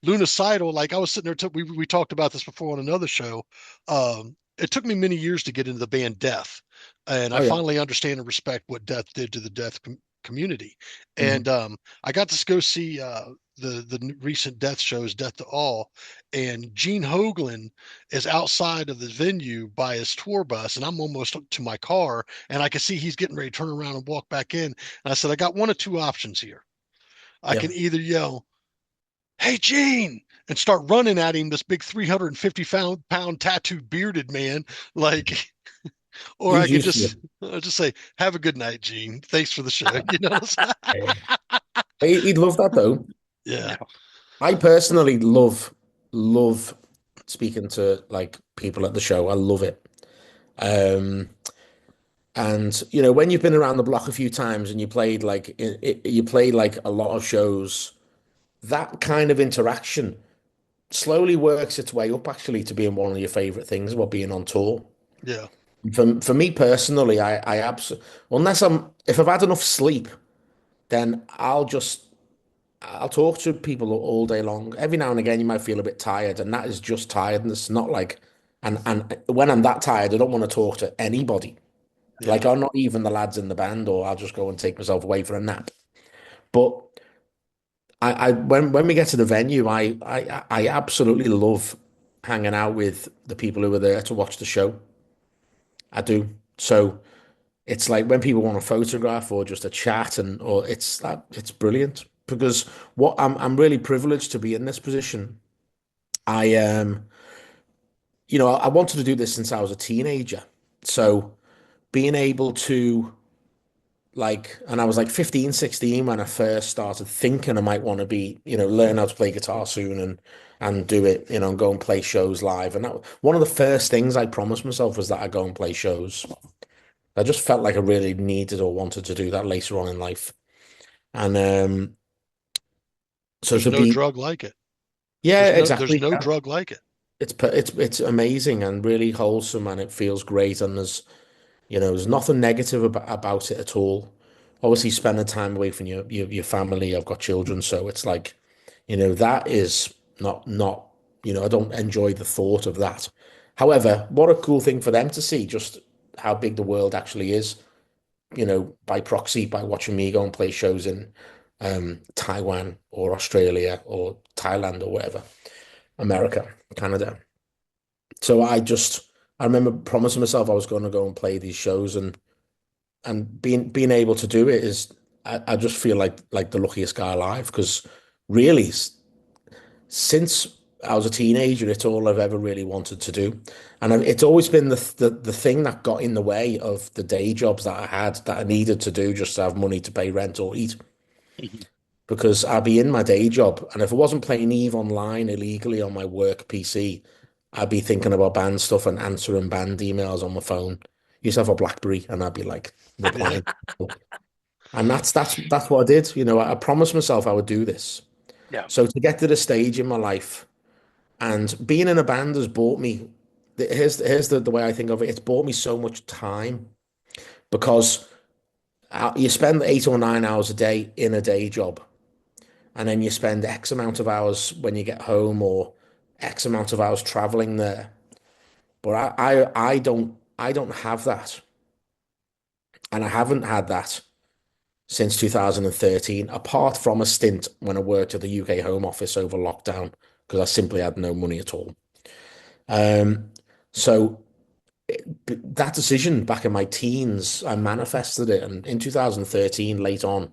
lunacidal. Like I was sitting there, we talked about this before on another show. It took me many years to get into the band Death, and I Oh yeah. finally understand and respect what Death did to the Death community. Mhm. And I got to go see the recent Death shows, Death to All, and Gene Hoglan is outside of the venue by his tour bus, and I'm almost to my car, and I can see he's getting ready to turn around and walk back in. And I said, I got one of two options here. I Yeah. can either yell, "Hey, Gene," and start running at him, this big 350 pound tattooed bearded man, like, or I He's could used to just it. say, "Have a good night, Gene. Thanks for the show." You know what I'm saying? Yeah. He'd love that though. Yeah, Yeah. I personally love speaking to like people at the show. I love it. Um, and when you've been around the block a few times and you played like a lot of shows, that kind of interaction slowly works its way up actually to being one of your favorite things about being on tour. yeah, For me personally, I absolutely, unless if I've had enough sleep, then I'll talk to people all day long. Every now and again, you might feel a bit tired, and that is just tiredness, not like. And when I'm that tired, I don't want to talk to anybody. yeah. Like, I'm not even the lads in the band, or I'll just go and take myself away for a nap. But when we get to the venue, I absolutely love hanging out with the people who are there to watch the show. I do. So it's like when people want a photograph or just a chat, or it's brilliant because what I'm really privileged to be in this position. I I wanted to do this since I was a teenager. So being able to and I was like 15, 16 when I first started thinking I might want to be, learn how to play guitar soon and do it, and go and play shows live. And one of the first things I promised myself was that I'd go and play shows. I just felt like I really needed or wanted to do that later on in life. And so There's to no be, drug like it. yeah, There's exactly. no Yeah. drug like it. It's amazing and really wholesome and it feels great. And there's nothing negative about it at all. Obviously, spending time away from your family. I've got children, so it's like, that is not, I don't enjoy the thought of that. However, what a cool thing for them to see, just how big the world actually is, by proxy, by watching me go and play shows in Taiwan or Australia or Thailand or whatever, America, Canada. So I remember promising myself I was going to go and play these shows and being able to do it is I just feel like the luckiest guy alive because really since I was a teenager, it's all I've ever really wanted to do, and it's always been the thing that got in the way of the day jobs that I had that I needed to do just to have money to pay rent or eat. Because I'd be in my day job, and if I wasn't playing Eve online illegally on my work PC, I'd be thinking about band stuff and answering band emails on my phone. Used to have a BlackBerry, and I'd be like Yeah, replying. And that's what I did. I promised myself I would do this. Yeah. So to get to the stage in my life and being in a band has bought me. Here's the way I think of it. It's bought me so much time because you spend 8 or 9 hours a day in a day job, and then you spend X amount of hours when you get home, or X amount of hours traveling there. But I don't have that, and I haven't had that since 2013, apart from a stint when I worked at the UK Home Office over lockdown because I simply had no money at all. Um, so that decision back in my teens, I manifested it, and in 2013, late on,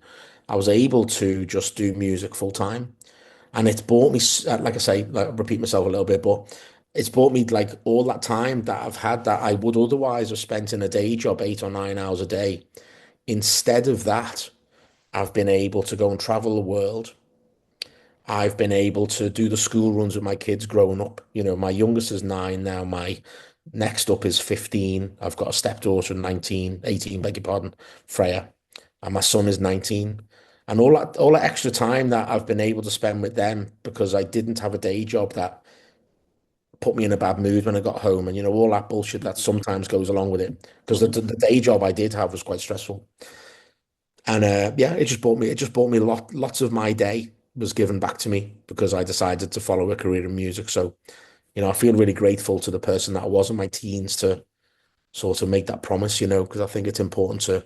I was able to just do music full time, and it's brought me, like I say, like, repeat myself a little bit, but it's brought me like all that time that I've had that I would otherwise have spent in a day job 8 or 9 hours a day. Instead of that, I've been able to go and travel the world. I've been able to do the school runs with my kids growing up. My youngest is 9 now. My next up is 15. I've got a stepdaughter, 19, 18, beg your pardon, Freya. And my son is 19. And all that extra time that I've been able to spend with them because I didn't have a day job that put me in a bad mood when I got home, and all that bullshit that sometimes goes along with it. Because the day job I did have was quite stressful, and yeah, it just brought me lots of my day was given back to me because I decided to follow a career in music. So I feel really grateful to the person that I was in my teens to sort of make that promise, because I think it's important to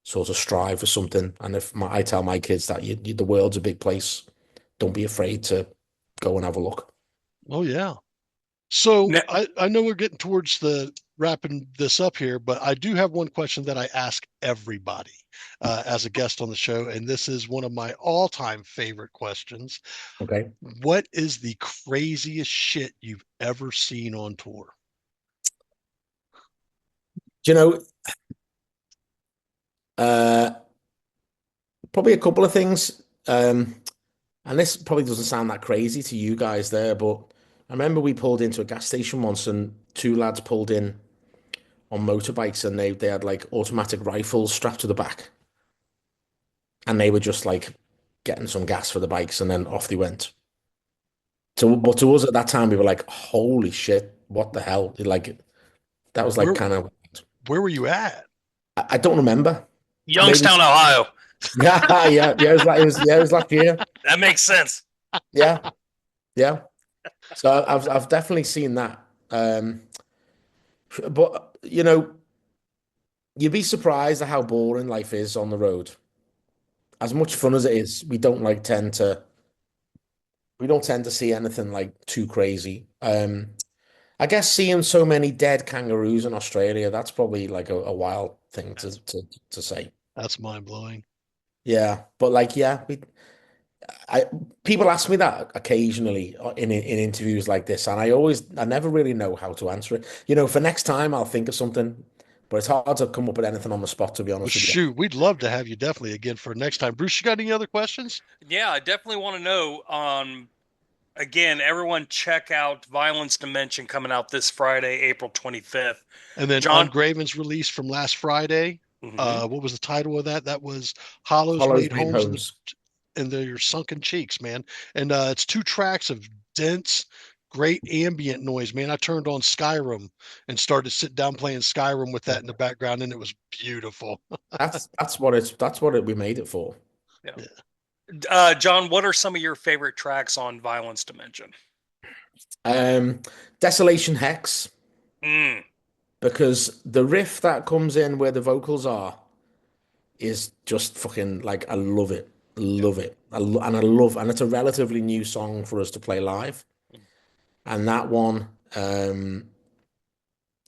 sort of strive for something. And if I tell my kids that the world's a big place, don't be afraid to go and have a look. Oh yeah. So Now, I know we're getting towards the wrapping this up here, but I do have one question that I ask everybody as a guest on the show, and this is one of my all-time favorite questions. Okay. What is the craziest shit you've ever seen on tour? Do you know, uh, probably a couple of things. And this probably doesn't sound that crazy to you guys there, but I remember we pulled into a gas station once and two lads pulled in on motorbikes and they had like automatic rifles strapped to the back. And they were just like getting some gas for the bikes and then off they went. But to us at that time, we were like, holy shit, what the hell? Like, that was like Where kind of, where were you at? I don't remember. Maybe, Youngstown, Ohio. yeah, it was last year. That makes sense. Yeah, yeah. So I've definitely seen that. But you'd be surprised at how boring life is on the road. As much fun as it is, we don't tend to see anything like too crazy. I guess seeing so many dead kangaroos in Australia, that's probably like a wild thing to say. That's mind blowing. Yeah, but like I people ask me that occasionally in interviews like this, and I never really know how to answer it. For next time I'll think of something, but it's hard to come up with anything on the spot, to be Well, honest with you. shoot, we'd love to have you definitely again for next time. Bruce, you got any other questions? Yeah, I definitely want to know. Again, everyone check out Violence Dimension coming out this Friday, April 25th. And then John. Ungraven's release from last Friday. Mhm. What was the title of that? That was Hollows Hollows Made Made Homes Homes. in their sunken cheeks, man. And it's two tracks of dense, great ambient noise, man. I turned on Skyrim and started to sit down playing Skyrim with that in the background, and it was beautiful. That's what we made it for. Yeah. Yeah. John, what are some of your favorite tracks on Violence Dimension? Um, Desolation Hex, Mm, because the riff that comes in where the vocals are is just fucking like I love it, yeah. love it, and it's a relatively new song for us to play live, and that one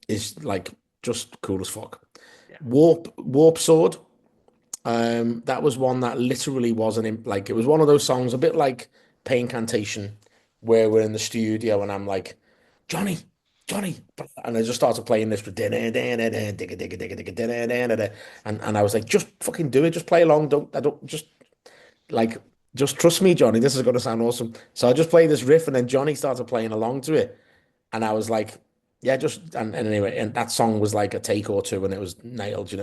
is like just cool as fuck. Yeah. Warp Sword. That was one that literally wasn't like it was one of those songs, a bit like Pain Cantation, where we're in the studio and I'm like, Johnny, Johnny, and I just started playing this and I was like, just fucking do it, just play along. Don't like just trust me, Johnny. This is gonna sound awesome. So I just played this riff and then Johnny started playing along to it, and I was like, yeah, and anyway, and that song was like a take or two and it was nailed.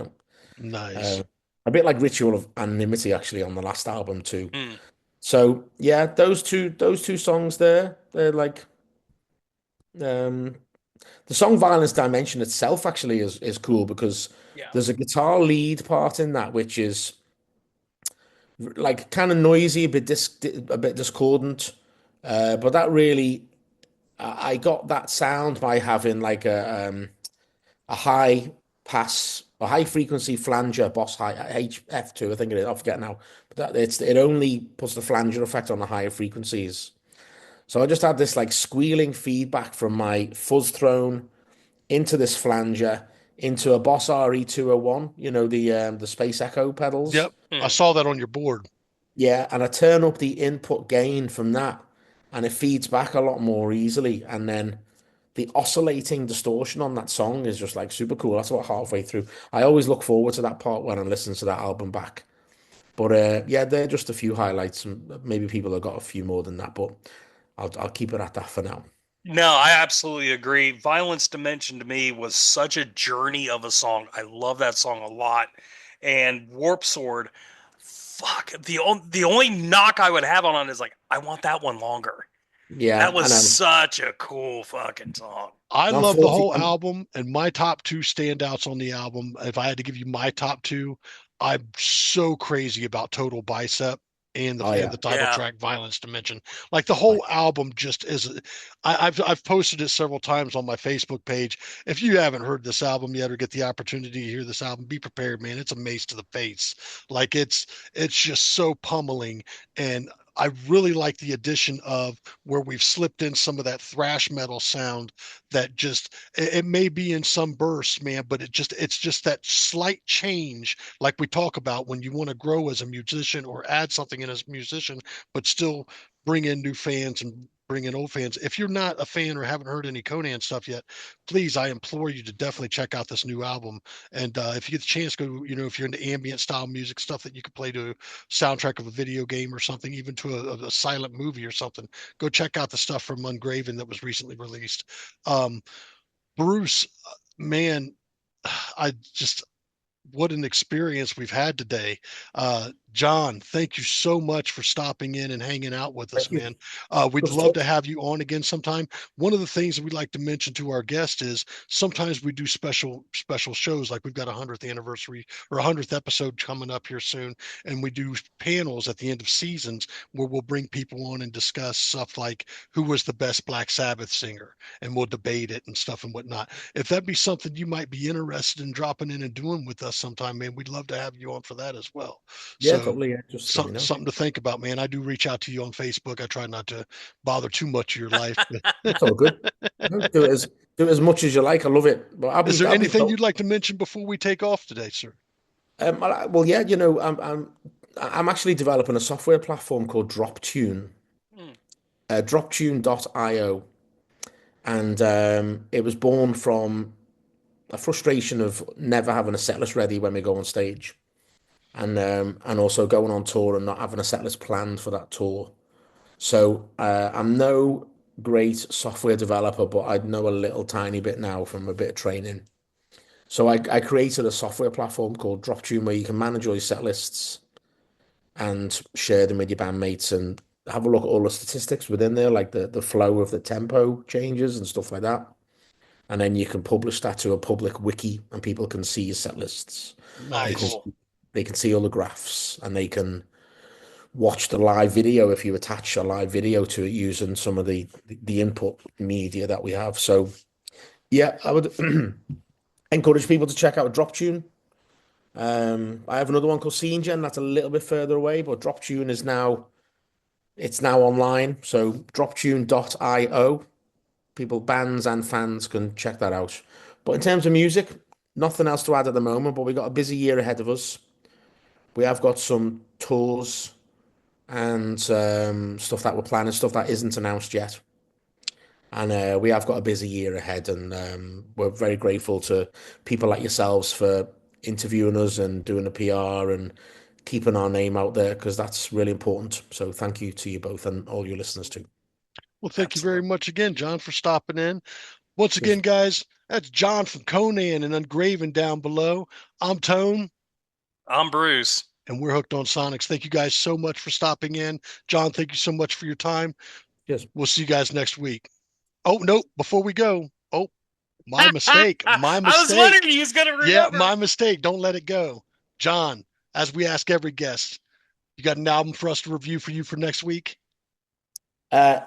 Nice. Uh, a bit like Ritual of Anonymity actually on the last album too. Mm, So yeah, those two songs there, they're like um the song Violence Dimension itself actually is cool because yeah. there's a guitar lead part in that which is like kind of noisy, a bit discordant. But that really I got that sound by having like a high pass, a high frequency flanger, boss high HF2, I think it is. I forget now, but it only puts the flanger effect on the higher frequencies. So I just had this like squealing feedback from my fuzz throne into this flanger into a Boss RE201, the Space Echo pedals. Yep. I Mm. saw that on your board. Yeah, and I turn up the input gain from that, and it feeds back a lot more easily. And then the oscillating distortion on that song is just like super cool. That's about halfway through. I always look forward to that part when I'm listening to that album back. But yeah, they're just a few highlights, and maybe people have got a few more than that. But I'll keep it at that for now. No, I absolutely agree. Violence Dimension to me was such a journey of a song. I love that song a lot. And Warp Sword, fuck, the only knock I would have on it is like I want that one longer. Yeah, That I was know. such a cool fucking song. I I'm love the 40. whole album, and my top two standouts on the album, if I had to give you my top two, I'm so crazy about Total Bicep and the Oh and yeah. the title Yeah. track Violence Dimension. Like the Right. whole album just is. I've posted it several times on my Facebook page. If you haven't heard this album yet or get the opportunity to hear this album, be prepared, man. It's a mace to the face. Like it's just so pummeling, and I really like the addition of where we've slipped in some of that thrash metal sound that just it may be in some bursts, man, but it's just that slight change like we talk about when you want to grow as a musician or add something in as a musician, but still bring in new fans and bring in old fans. If you're not a fan or haven't heard any Conan stuff yet, please, I implore you to definitely check out this new album. And if you get the chance, go, if you're into ambient style music, stuff that you could play to a soundtrack of a video game or something, even to a silent movie or something, go check out the stuff from Ungraven that was recently released. Um, Bruce, man, I just what an experience we've had today. John, thank you so much for stopping in and hanging out with us, Thank you. man. We'd Good love stuff. to have you on again sometime. One of the things that we'd like to mention to our guests is sometimes we do special shows, like we've got a 100th anniversary or a 100th episode coming up here soon, and we do panels at the end of seasons where we'll bring people on and discuss stuff like who was the best Black Sabbath singer, and we'll debate it and stuff and whatnot. If that'd be something you might be interested in dropping in and doing with us sometime, man, we'd love to have you on for that as well. Yeah, So totally. Yeah, just let me know. something to think about, man. I do reach out to you on Facebook. I try not to bother too much of your life. That's all good. No, do it as much as you like. I love it. But Is there I'll be anything so. you'd like to mention before we take off today, sir? Well, yeah, I'm actually developing a software platform called DropTune, Hmm. droptune.io, and it was born from a frustration of never having a set list ready when we go on stage, and also going on tour and not having a set list planned for that tour. So I'm no great software developer, but I know a little tiny bit now from a bit of training. So I created a software platform called DropTune where you can manage all your set lists and share them with your bandmates and have a look at all the statistics within there, like the flow of the tempo changes and stuff like that. And then you can publish that to a public wiki and people can see your set lists. Oh, They can Nice. cool. they can see all the graphs and they can watch the live video if you attach a live video to it using some of the input media that we have. So yeah, I would encourage people to check out DropTune. I have another one called SceneGen that's a little bit further away, but DropTune is now it's now online. So droptune.io, people, bands and fans can check that out. But in terms of music, nothing else to add at the moment, but we got a busy year ahead of us. We have got some tours and stuff that we're planning, stuff that isn't announced yet. And we have got a busy year ahead, and we're very grateful to people like yourselves for interviewing us and doing the PR and keeping our name out there because that's really important. So thank you to you both and all your listeners too. Well, thank you very Absolutely. much again, John, for stopping in. Once Cheers. again, guys, that's John from Conan and Ungraven down below. I'm Tone, I'm Bruce. and we're hooked on Sonics. Thank you guys so much for stopping in. John, thank you so much for your time. Cheers. We'll see you guys next week. Oh, nope. Before we go, my mistake. My I was mistake. wondering he's going to Yeah, remember. my mistake. Don't let it go. John, as we ask every guest, you got an album for us to review for you for next week? Yeah,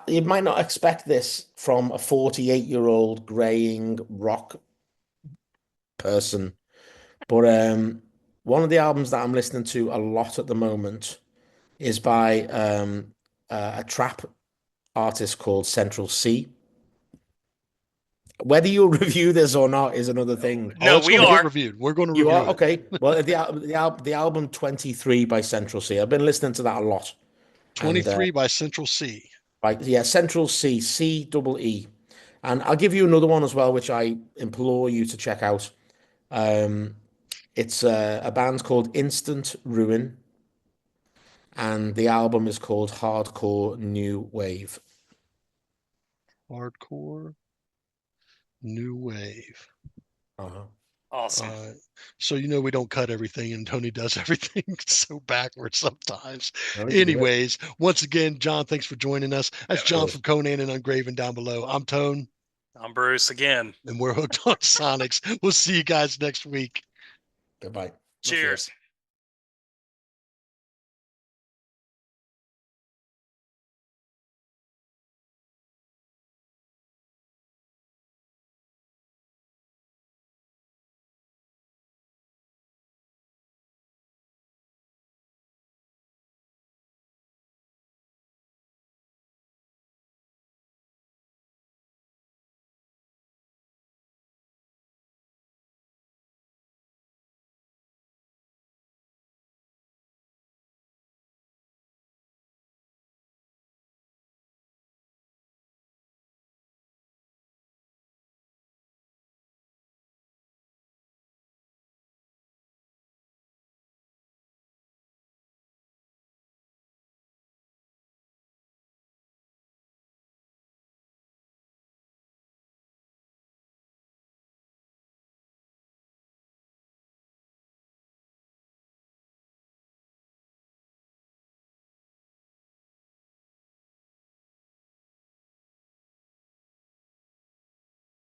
you might not expect this from a 48-year-old graying rock person, but one of the albums that I'm listening to a lot at the moment is by a trap artist called Central C. Whether you'll review this or not is another thing. Oh, No, it's we going to get are. reviewed. We're going to You are review it. okay. Well, the album 23 by Central C. I've been listening to that a lot, and 23 by Central C. yeah, Central C, C-double-E, and I'll give you another one as well, which I implore you to check out. Um, it's a band called Instant Ruin, and the album is called Hardcore New Wave. Hardcore New Wave. Uh-huh. Awesome. So we don't cut everything, and Tony does everything so backwards sometimes. No, we can do it. Anyways, once again, John, thanks for joining us. That's Yeah, John cool. from Conan and Ungraven down below. I'm Tone, I'm Bruce again. and we're hooked on Sonics. We'll see you guys next week. Goodbye. Cheers.